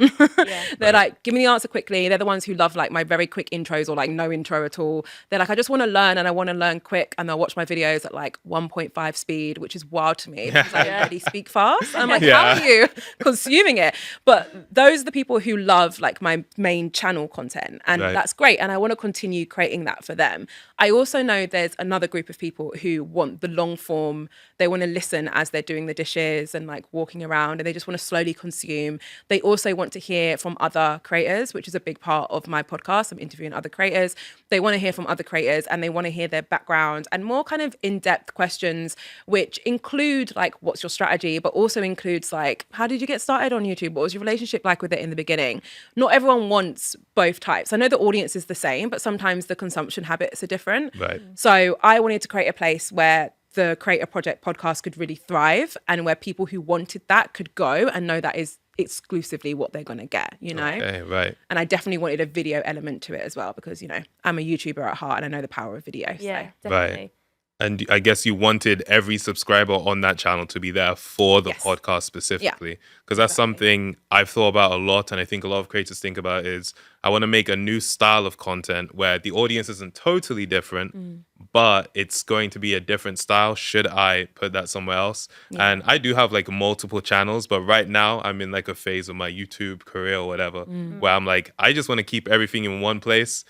They're like, give me the answer quickly. They're the ones who love like my very quick intros or like no intro at all. They're like, I just want to learn and I want to learn quick. And they'll watch my videos at like 1.5 speed, which is wild to me because I already speak fast. And I'm like, how are you consuming it? But those are the people who love like my main channel content. And that's great. And I want to continue creating that for them. I also know there's another group of people who want the long form. They want to listen as they're doing the dishes and like walking around, and they just want to slowly consume. They also want to hear from other creators, which is a big part of my podcast. I'm interviewing other creators. They want to hear from other creators and they want to hear their background and more kind of in-depth questions, which include like, what's your strategy, but also includes like, how did you get started on YouTube? What was your relationship like with it in the beginning? Not everyone wants both types. I know the audience is the same, but sometimes the consumption habits are different. Right. So I wanted to create a place where the Creator Project podcast could really thrive, and where people who wanted that could go and know that is exclusively what they're going to get, Okay, right. And I definitely wanted a video element to it as well, because, I'm a YouTuber at heart and I know the power of video. Yeah, so. definitely. Right. And I guess you wanted every subscriber on that channel to be there for the podcast specifically. Because that's something I've thought about a lot, and I think a lot of creators think about is I want to make a new style of content where the audience isn't totally different, but it's going to be a different style. Should I put that somewhere else? And I do have like multiple channels, but right now I'm in like a phase of my YouTube career or whatever, where I'm like, I just want to keep everything in one place.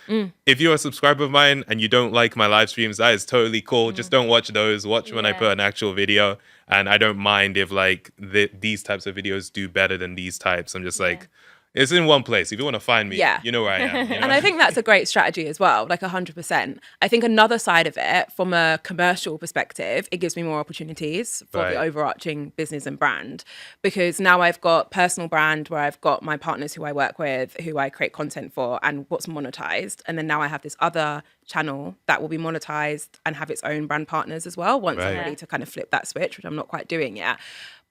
If you're a subscriber of mine and you don't like my live streams, that is totally cool. Just don't watch those. Watch when I put an actual video. And I don't mind if like these types of videos do better than these types. I'm just like, It's in one place. If you want to find me, Yeah. you know where I am. You know? And I think that's a great strategy as well, like 100%. I think another side of it, from a commercial perspective, it gives me more opportunities for Right. the overarching business and brand, because now I've got personal brand where I've got my partners who I work with, who I create content for, and what's monetized. And then now I have this other channel that will be monetized and have its own brand partners as well, once I'm Right. ready to kind of flip that switch, which I'm not quite doing yet.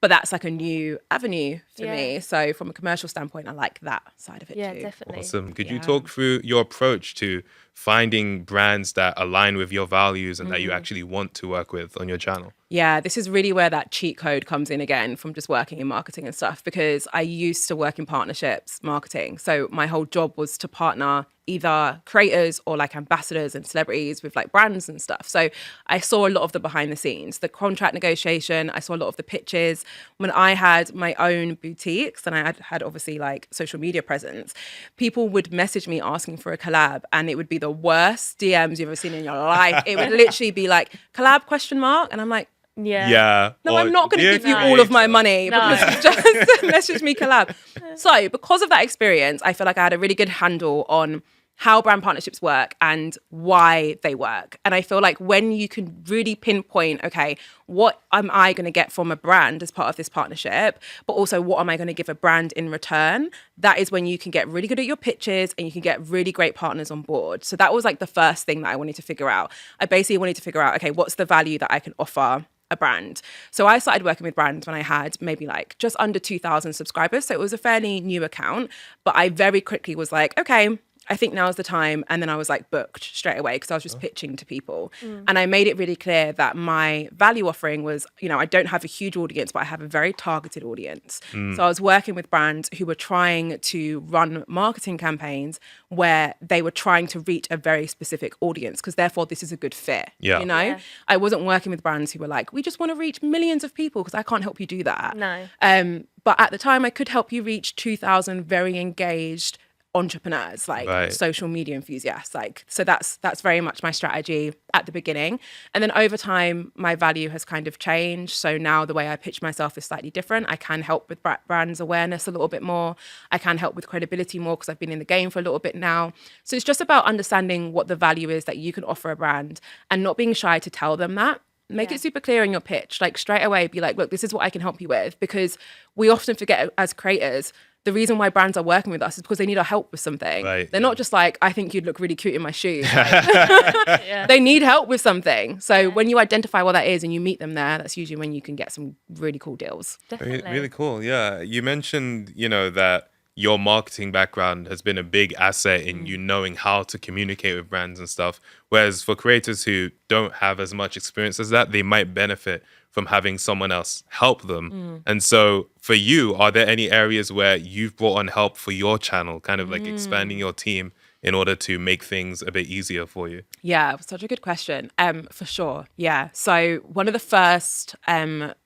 But that's like a new avenue for me. So from a commercial standpoint, I like that side of it Yeah, too. definitely. Awesome. Could you talk through your approach to finding brands that align with your values and that you actually want to work with on your channel? Yeah, this is really where that cheat code comes in again from just working in marketing and stuff, because I used to work in partnerships marketing. So my whole job was to partner either creators or like ambassadors and celebrities with like brands and stuff. So I saw a lot of the behind the scenes, the contract negotiation. I saw a lot of the pitches. When I had my own boutiques and I had obviously like social media presence, people would message me asking for a collab, and it would be the worst DMs you've ever seen in your life. It would literally be like, collab question mark? And I'm like, Yeah. no, or I'm not going to dear give you all of my creator. money because you just messaged me collab. So because of that experience, I feel like I had a really good handle on how brand partnerships work and why they work. And I feel like when you can really pinpoint, okay, what am I going to get from a brand as part of this partnership, but also what am I going to give a brand in return? That is when you can get really good at your pitches and you can get really great partners on board. So that was like the first thing that I wanted to figure out. I basically wanted to figure out, okay, what's the value that I can offer a brand? So I started working with brands when I had maybe like just under 2,000 subscribers. So it was a fairly new account, but I very quickly was like, okay, I think now's the time. And then I was like booked straight away because I was just pitching to people. And I made it really clear that my value offering was, you know, I don't have a huge audience, but I have a very targeted audience. So I was working with brands who were trying to run marketing campaigns where they were trying to reach a very specific audience, because therefore this is a good fit. Yeah. You know, Yeah. I wasn't working with brands who were like, we just want to reach millions of people, because I can't help you do that. No. But at the time I could help you reach 2,000 very engaged entrepreneurs, like Right. social media enthusiasts. Like, so that's very much my strategy at the beginning. And then over time, my value has kind of changed. So now the way I pitch myself is slightly different. I can help with brands awareness a little bit more. I can help with credibility more because I've been in the game for a little bit now. So it's just about understanding what the value is that you can offer a brand and not being shy to tell them that. Make it super clear in your pitch, like straight away, be like, look, this is what I can help you with, because we often forget as creators, the reason why brands are working with us is because they need our help with something. Right, They're yeah. not just like, I think you'd look really cute in my shoes. Yeah. They need help with something. So when you identify what that is and you meet them there, that's usually when you can get some really cool deals. Definitely. Really cool. Yeah. You mentioned, you know, that your marketing background has been a big asset in you knowing how to communicate with brands and stuff. Whereas for creators who don't have as much experience as that, they might benefit from having someone else help them. And so for you, are there any areas where you've brought on help for your channel, kind of like expanding your team in order to make things a bit easier for you? Yeah, such a good question. For sure. Yeah. So one of the first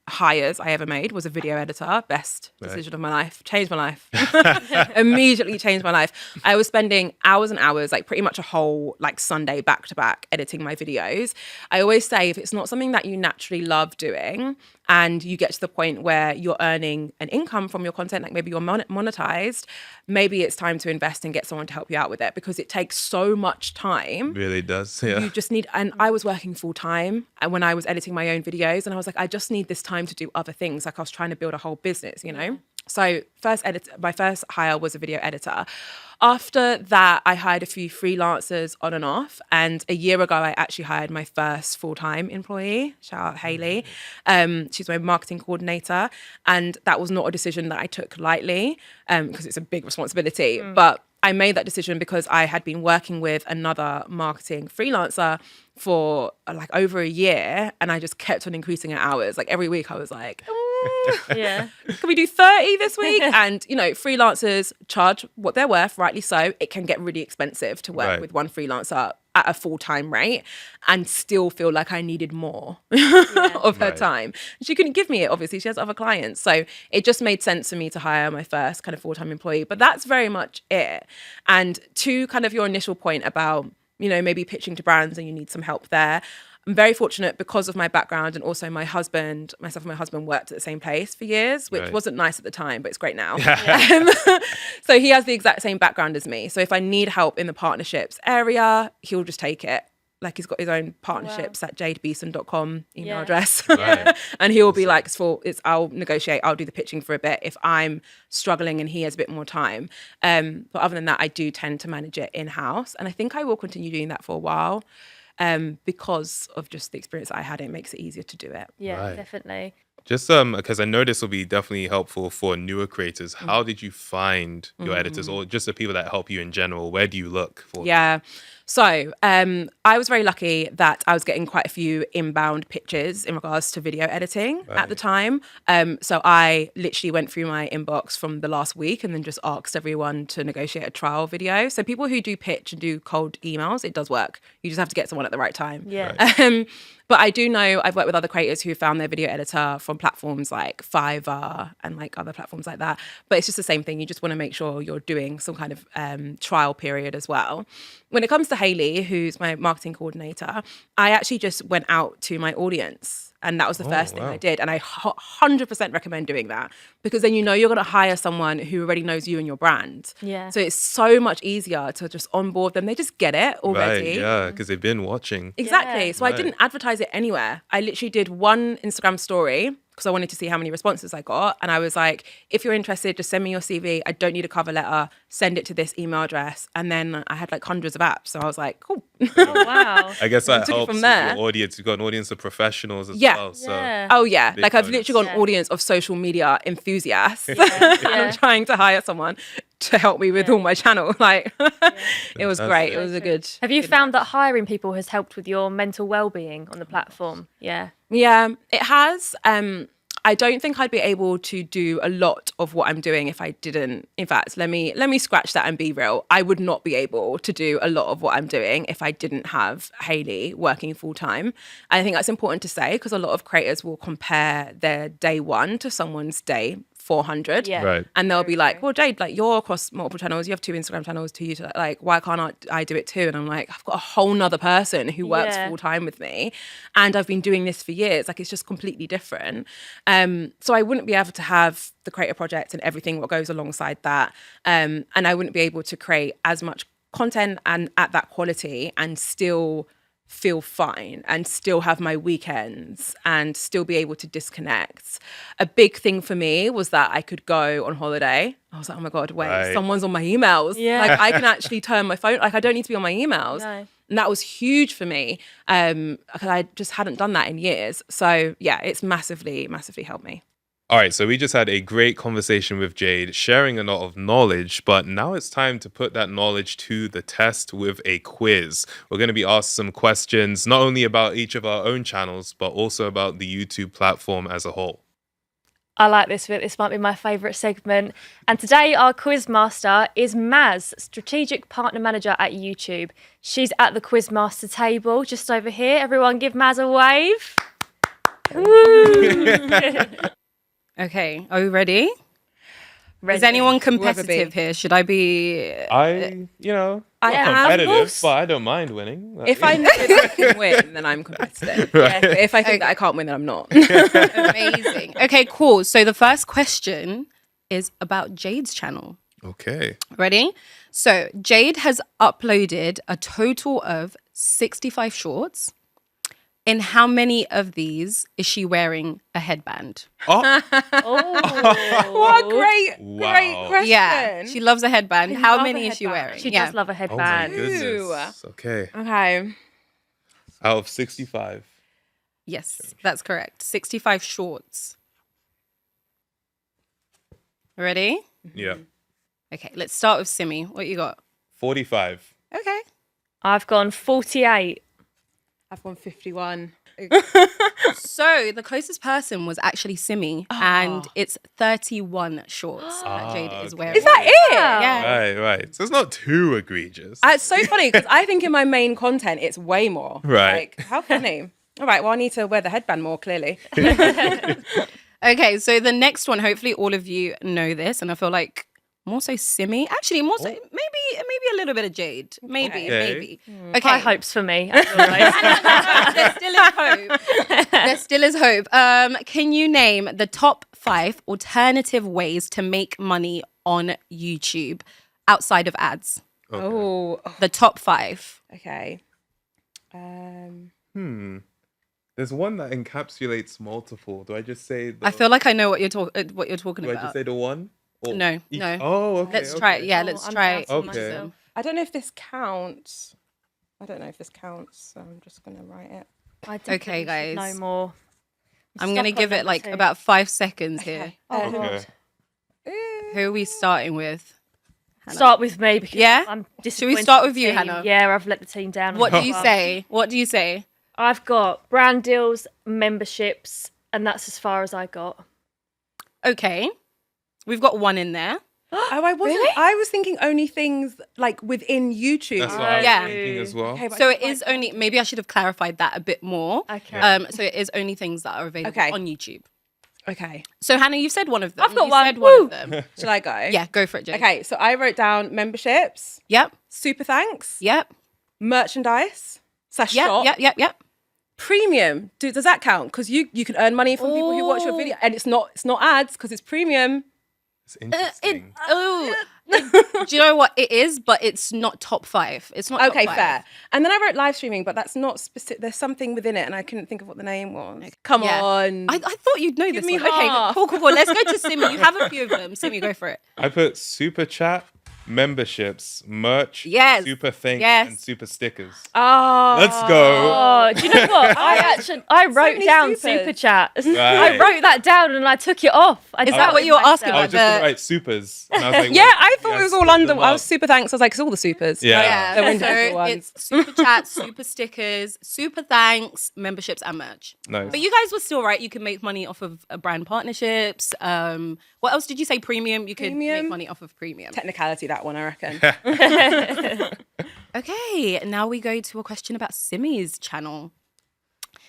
hires I ever made was a video editor. Best decision of my life. Changed my life. Immediately changed my life. I was spending hours and hours, like pretty much a whole like Sunday back to back editing my videos. I always say if it's not something that you naturally love doing and you get to the point where you're earning an income from your content, like maybe you're monetized, maybe it's time to invest and get someone to help you out with it, because it takes so much time. Really does. Yeah. You just need, and I was working full time and when I was editing my own videos, and I was like, I just need this time to do other things. Like I was trying to build a whole business, you know? So my first hire was a video editor. After that, I hired a few freelancers on and off. And a year ago, I actually hired my first full-time employee. Shout out Hayley. She's my marketing coordinator. And that was not a decision that I took lightly because it's a big responsibility. But I made that decision because I had been working with another marketing freelancer for like over a year, and I just kept on increasing her hours. Like every week I was like, Yeah. can we do 30 this week? And, you know, freelancers charge what they're worth, rightly so. It can get really expensive to work Right. with one freelancer at a full-time rate and still feel like I needed more of her Right. time. She couldn't give me it, obviously. She has other clients. So it just made sense for me to hire my first kind of full-time employee. But that's very much it. And to kind of your initial point about, you know, maybe pitching to brands and you need some help there, I'm very fortunate because of my background, and also myself and my husband worked at the same place for years, which wasn't nice at the time, but it's great now. So he has the exact same background as me. So if I need help in the partnerships area, he'll just take it. Like he's got his own partnerships at jadebeeson.com email address. And he'll be like, I'll negotiate, I'll do the pitching for a bit if I'm struggling and he has a bit more time. But other than that, I do tend to manage it in-house. And I think I will continue doing that for a while because of just the experience I had. It makes it easier to do it. Yeah, definitely. Just because I know this will be definitely helpful for newer creators. How did you find your editors, or just the people that help you in general? Where do you look for? Yeah. So I was very lucky that I was getting quite a few inbound pitches in regards to video editing at the time. So I literally went through my inbox from the last week and then just asked everyone to negotiate a trial video. So people who do pitch and do cold emails, it does work. You just have to get someone at the right time. Yeah. But I do know I've worked with other creators who found their video editor from platforms like Fiverr and like other platforms like that. But it's just the same thing. You just want to make sure you're doing some kind of trial period as well. When it comes to Hayley, who's my marketing coordinator, I actually just went out to my audience. And that was the first thing I did. And I 100% recommend doing that because then you know you're going to hire someone who already knows you and your brand. Yeah. So it's so much easier to just onboard them. They just get it already. Right, yeah, because they've been watching. Exactly. Yeah. So I didn't advertise it anywhere. I literally did one Instagram story because I wanted to see how many responses I got. And I was like, if you're interested, just send me your CV. I don't need a cover letter. Send it to this email address. And then I had like hundreds of apps. So I was like, cool. Oh, wow. I guess that took it helps from with there. your audience. You've got an audience of professionals as Yeah. well. So. Yeah. Oh, yeah. Big Like I've bonus. literally got an audience of social media enthusiasts. Yeah. I'm trying to hire someone to help me with all my channel. Like it was great. It was a good. Have you found that hiring people has helped with your mental well-being on the platform? Yeah. Yeah, it has. I don't think I'd be able to do a lot of what I'm doing if I didn't. In fact, let me scratch that and be real. I would not be able to do a lot of what I'm doing if I didn't have Hayley working full time. And I think that's important to say because a lot of creators will compare their day one to someone's day 400. Yeah. Right. And they'll be like, well, Jade, like you're across multiple channels. You have 2 Instagram channels, 2 YouTube. Like, why can't I do it too? And I'm like, I've got a whole nother person who works full time with me. And I've been doing this for years. Like, it's just completely different. So I wouldn't be able to have the creator project and everything what goes alongside that. And I wouldn't be able to create as much content and at that quality and still feel fine and still have my weekends and still be able to disconnect. A big thing for me was that I could go on holiday. I was like, oh my God, wait, someone's on my emails. Yeah. Like I can actually turn my phone, like I don't need to be on my emails. No. And that was huge for me because I just hadn't done that in years. So yeah, it's massively, massively helped me. All right, so we just had a great conversation with Jade, sharing a lot of knowledge, but now it's time to put that knowledge to the test with a quiz. We're going to be asked some questions, not only about each of our own channels, but also about the YouTube platform as a whole. I like this bit. This might be my favourite segment. And today our quiz master is Maz, Strategic Partner Manager at YouTube. She's at the quiz master table just over here. Everyone give Maz a wave. Woo! Okay, are we ready? Ready. Is anyone Whoever competitive be. here? Should I be? I'm not am, competitive, but I don't mind winning. If I know that I can win, then I'm competitive. Right. But if I think that I can't win, then I'm not. Amazing. Okay, cool. So the first question is about Jade's channel. Okay. Ready? So Jade has uploaded a total of 65 shorts. In how many of these is she wearing a headband? Oh, What a great Wow. question. Yeah, she loves a headband. How love many a is she headband. wearing? She yeah. does love a oh my headband. goodness. Okay. Okay. Out of 65. Yes, that's correct. 65 shorts. Ready? Yeah. Okay, let's start with Simi. What you got? 45. Okay. I've gone 48. I've won 51. So the closest person was actually Simi, and it's 31 shorts that Jade is wearing. Is that it? Yeah. Right. So it's not too egregious. It's so funny because I think in my main content it's way more. Right. Like, how funny. All right, well, I need to wear the headband more clearly. Okay, so the next one, hopefully all of you know this, and I feel like More so Simi. Actually, more so maybe a little bit of Jade. Maybe, Okay. maybe. High hopes for me. As always. There still is hope. There still is hope. Can you name the top 5 alternative ways to make money on YouTube outside of ads? Okay. Oh, The top 5. okay. There's one that encapsulates multiple. Do I just say the, I feel like I know what you're talking do I about. just say the one? Or No, each? no. Oh, okay. Let's try it. okay. Yeah, let's I'm try it. doubting Okay. myself. I don't know if this counts. So I'm just gonna write it. I definitely Okay, should guys. know more. I'm going to stuck on give it number like 2. about 5 seconds here. Oh, Okay. God. Who are we starting with? Start with me because Yeah? I'm Should we disappointed start in with the you, team. Hannah? Yeah, I've let the team down. What do you Well, say? What do you say? I've got brand deals, memberships, and that's as far as I got. Okay. We've got 1 in there. Oh, I wasn't. I was thinking only things like within YouTube. That's what I was Yeah. thinking as well. Okay, but So I it feel is like- only, maybe I should have clarified that a bit more. Okay. So it is only things that are available Okay. on YouTube. Okay, So Hannah, you said one of them. I've got You one. said one Woo! of them. shall I go? Yeah, go for it, Jade. Okay, so I wrote down memberships, Yep. super thanks, Yep. merchandise / Yep. shop, Yep. premium. Does that count? Because you can earn money from people who watch your video, and it's not ads because it's premium. It's interesting. Do you know what it is? But it's not top 5. It's not Okay, top 5. fair. And then I wrote live streaming, but that's not specific. There's something within it, and I couldn't think of what the name was. Come Yeah. on. I thought you'd know this me one. Okay, half. cool. Let's go to Simi. You have a few of them. Simi, go for it. I put super chat, memberships, merch, Yes. super thanks, Yes. and super stickers. Oh, Let's go. Oh, do you know what? I wrote many down supers. super chat. I Right. wrote that down and I took it off. I Is did that it what you were myself. asking I was about? just gonna The- write supers. And I was like, Yeah, wait, I thought yeah, it was all split under. them I was up. super thanks. I was like, it's all the supers. Yeah. Yeah, They're so individual ones. it's super chats, super stickers, super thanks, memberships, and merch. Nice. But you guys were still right. You can make money off of brand partnerships. What else did you say? Premium. You could make Premium. money off of premium. Technicality, that one, I reckon. Okay, now we go to a question about Simi's channel.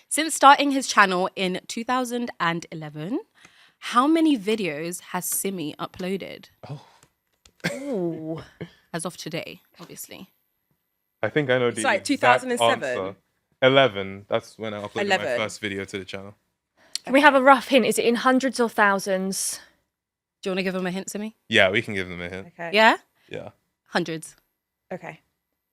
Since starting his channel in 2011, how many videos has Simi uploaded? Ooh. As of today, obviously. I think I know the like exact 2007? answer. 11. That's when I uploaded 11. my first video to the channel. Can we have a rough hint? Is it in hundreds or thousands? Do you want to give him a hint, Simi? Yeah, we can give them a hint. Okay. Yeah? Yeah. Hundreds. Okay.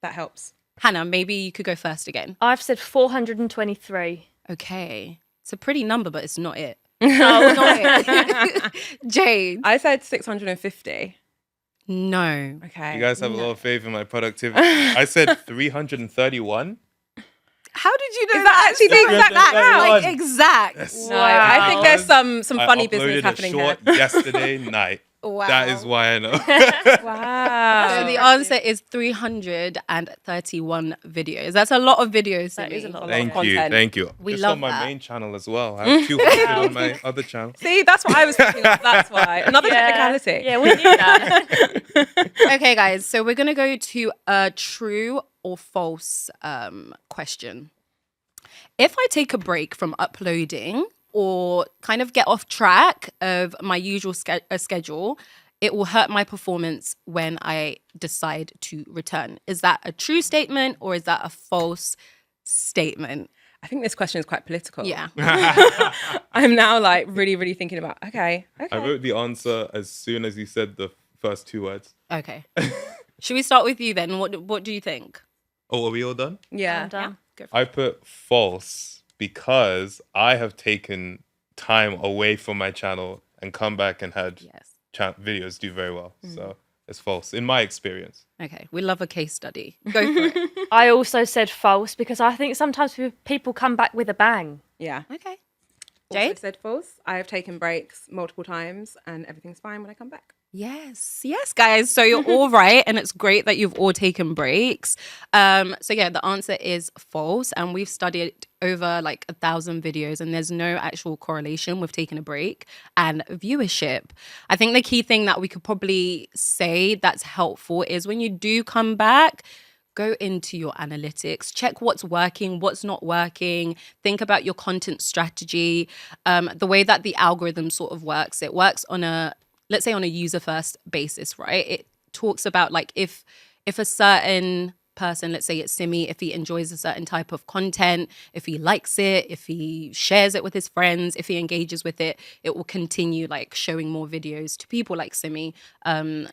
That helps. Hannah, maybe you could go first again. I've said 423. Okay. It's a pretty number, but it's not it. No, Not it. Jade. I said 650. No. Okay. You guys have a lot of faith in my productivity. I said 331. How did you know Is that actually the exact Like, Like exact. No, I think there's some funny I business uploaded happening a here. short yesterday night. Wow. That is why I know. Wow. So the answer is 331 videos. That's a lot of videos. That is a Simi. lot. Thank you. content. Thank you. We Just love on my that. main channel as well. I have 200 on my other channel. See, that's what I was thinking of. That's why. Another technicality. Yeah, we knew that. Okay, guys. So we're gonna go to a true or false question. If I take a break from uploading or kind of get off track of my usual schedule, it will hurt my performance when I decide to return. Is that a true statement or is that a false statement? I think this question is quite political. Yeah. I'm now like really, really thinking about, okay. I wrote the answer as soon as you said the first 2 words. Okay. Should we start with you then? What do you think? Oh, are we all done? Yeah. I'm done. Go for I put false because I have taken time away from my channel and come back and had Yes. videos do very well. So it's false in my experience. Okay. We love a case study. Go for it. I also said false because I think sometimes people come back with a bang. Yeah. Okay. Also Jade? said false. I have taken breaks multiple times and everything's fine when I come back. Yes, guys. So you're all right, and it's great that you've all taken breaks. So yeah, the answer is false, and we've studied over like 1,000 videos, and there's no actual correlation with taking a break and viewership. I think the key thing that we could probably say that's helpful is when you do come back, go into your analytics, check what's working, what's not working, think about your content strategy. The way that the algorithm sort of works, it works on a let's say on a user first basis, right? It talks about like if a certain person, let's say it's Simi, if he enjoys a certain type of content, if he likes it, if he shares it with his friends, if he engages with it, it will continue like showing more videos to people like Simi.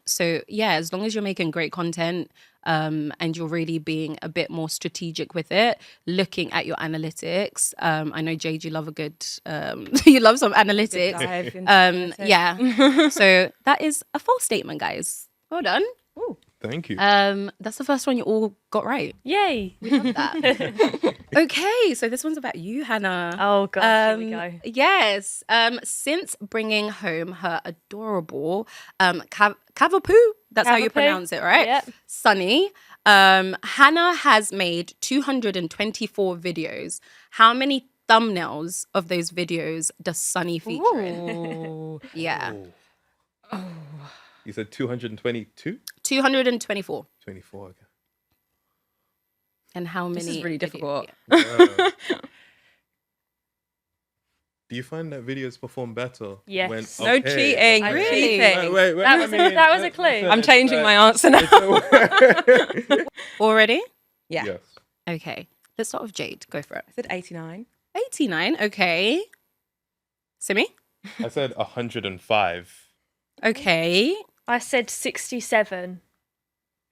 So yeah, as long as you're making great content, and you're really being a bit more strategic with it, looking at your analytics. I know Jade, you love a good, you love some analytics. Dive into analytics. Yeah. So that is a false statement, guys. Well done. Thank you. That's the first one you all got right. Yay. We love that. Okay, so this one's about you, Hannah. Oh, gosh, here we go. Yes. Since bringing home her adorable Cavapoo, that's how you Cavapoo. pronounce it, right? Yep. Sunny. Hannah has made 224 videos. How many thumbnails of those videos does Sunny feature in? Yeah. You said 222? 224. 24, okay. And how many? This is really difficult. Do you find that videos perform better? Yes. No cheating. I No really- cheating. Wait, That was a clue. I'm changing my answer now. Already? Yeah. Yes. Okay. Let's start with Jade. Go for it. I said 89. 89. Okay. Simi? I said 105. Okay. I said 67.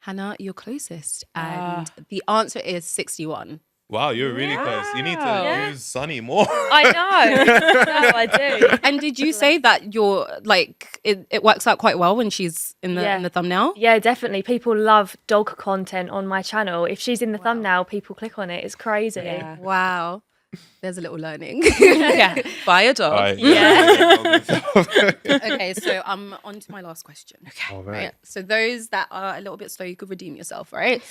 Hannah, you're closest. And the answer is 61. Wow, you're really close. You need to Yeah. use Sunny more. I know. No, I do. And did you say that you're like it works out quite well when she's in the thumbnail? Yeah, definitely. People love dog content on my channel. If she's in the thumbnail, people click on it. It's crazy. Yeah. Wow. There's a little learning. Yeah. Buy a dog. Alright, Yeah. Okay, so I'm on to my last question. Okay. All Right. right. So those that are a little bit slow, you could redeem yourself, right?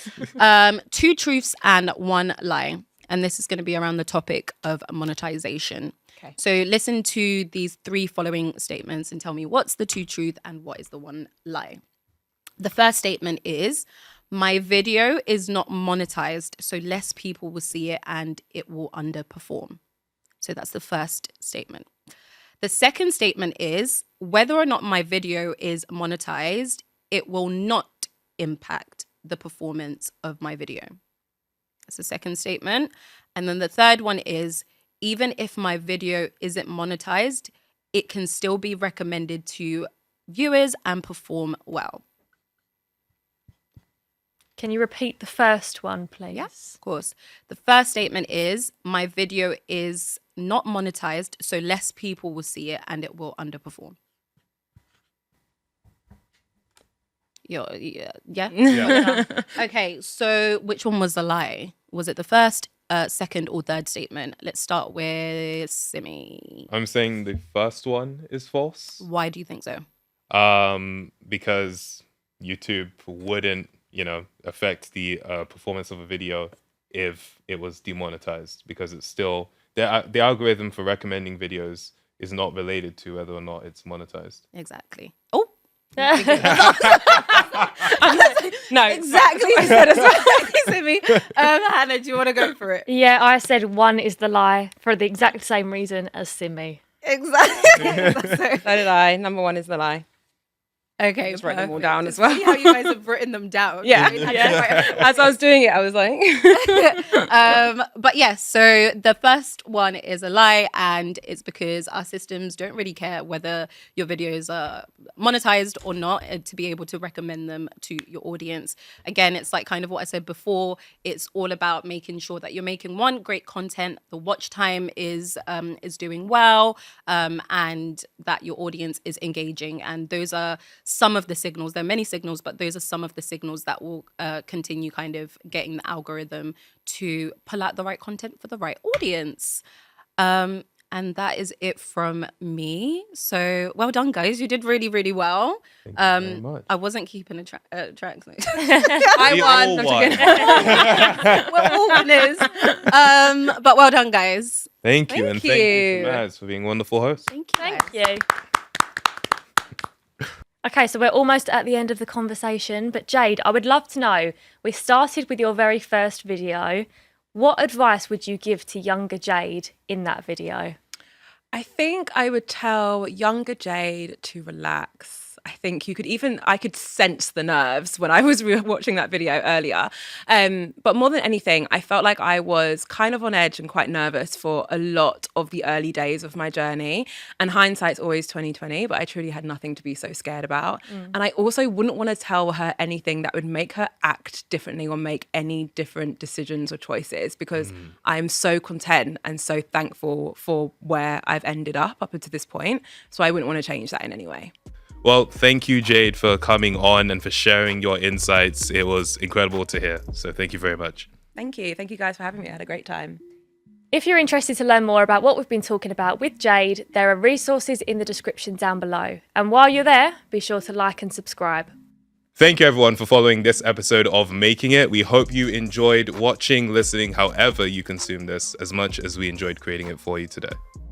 2 truths and 1 lie. And this is going to be around the topic of monetization. Okay. So listen to these 3 following statements and tell me what's the 2 truth and what is the 1 lie. The first statement is, my video is not monetized, so less people will see it and it will underperform. So that's the first statement. The second statement is, whether or not my video is monetized, it will not impact the performance of my video. That's the second statement. And then the third one is, even if my video isn't monetized, it can still be recommended to viewers and perform well. Can you repeat the first one, please? Yes, of course. The first statement is, my video is not monetized, so less people will see it and it will underperform. Yeah. Yeah. Okay, so which one was the lie? Was it the first, second, or third statement? Let's start with Simi. I'm saying the first one is false. Why do you think so? Because YouTube wouldn't, affect the performance of a video if it was demonetized, because it's still the algorithm for recommending videos is not related to whether or not it's monetized. Exactly. Oh, No. exactly. You said as well. Simi. Hannah, do you want to go for it? Yeah, I said 1 is the lie for the exact same reason as Simi. Exactly. So did I. Number 1 is the lie. Okay, Just write them all perfect. down It's as well. funny how you guys have written them down. Yeah. Yeah. As I was doing it, I was like, But yes, so the first one is a lie, and it's because our systems don't really care whether your videos are monetized or not, to be able to recommend them to your audience. Again, it's like kind of what I said before. It's all about making sure that you're making great content, the watch time is doing well, and that your audience is engaging. And those are some of the signals. There are many signals, but those are some of the signals that will continue kind of getting the algorithm to pull out the right content for the right audience. And that is it from me. So well done, guys. You did really, really well. Thank you very much. I wasn't keeping track. We I all won. won. We're all winners. But well done, guys. Thank you, and thank you you. to Maz for being a wonderful host. Thank you. Thank you. Okay, so we're almost at the end of the conversation, but Jade, I would love to know, we started with your very first video. What advice would you give to younger Jade in that video? I think I would tell younger Jade to relax. I think I could sense the nerves when I was watching that video earlier. But more than anything, I felt like I was kind of on edge and quite nervous for a lot of the early days of my journey. And hindsight's always 2020, but I truly had nothing to be so scared about. And I also wouldn't want to tell her anything that would make her act differently or make any different decisions or choices, because I'm so content and so thankful for where I've ended up until this point. So I wouldn't want to change that in any way. Well, thank you, Jade, for coming on and for sharing your insights. It was incredible to hear. So thank you very much. Thank you. Thank you guys for having me. I had a great time. If you're interested to learn more about what we've been talking about with Jade, there are resources in the description down below. And while you're there, be sure to like and subscribe. Thank you, everyone, for following this episode of Making It. We hope you enjoyed watching, listening, however you consume this, as much as we enjoyed creating it for you today.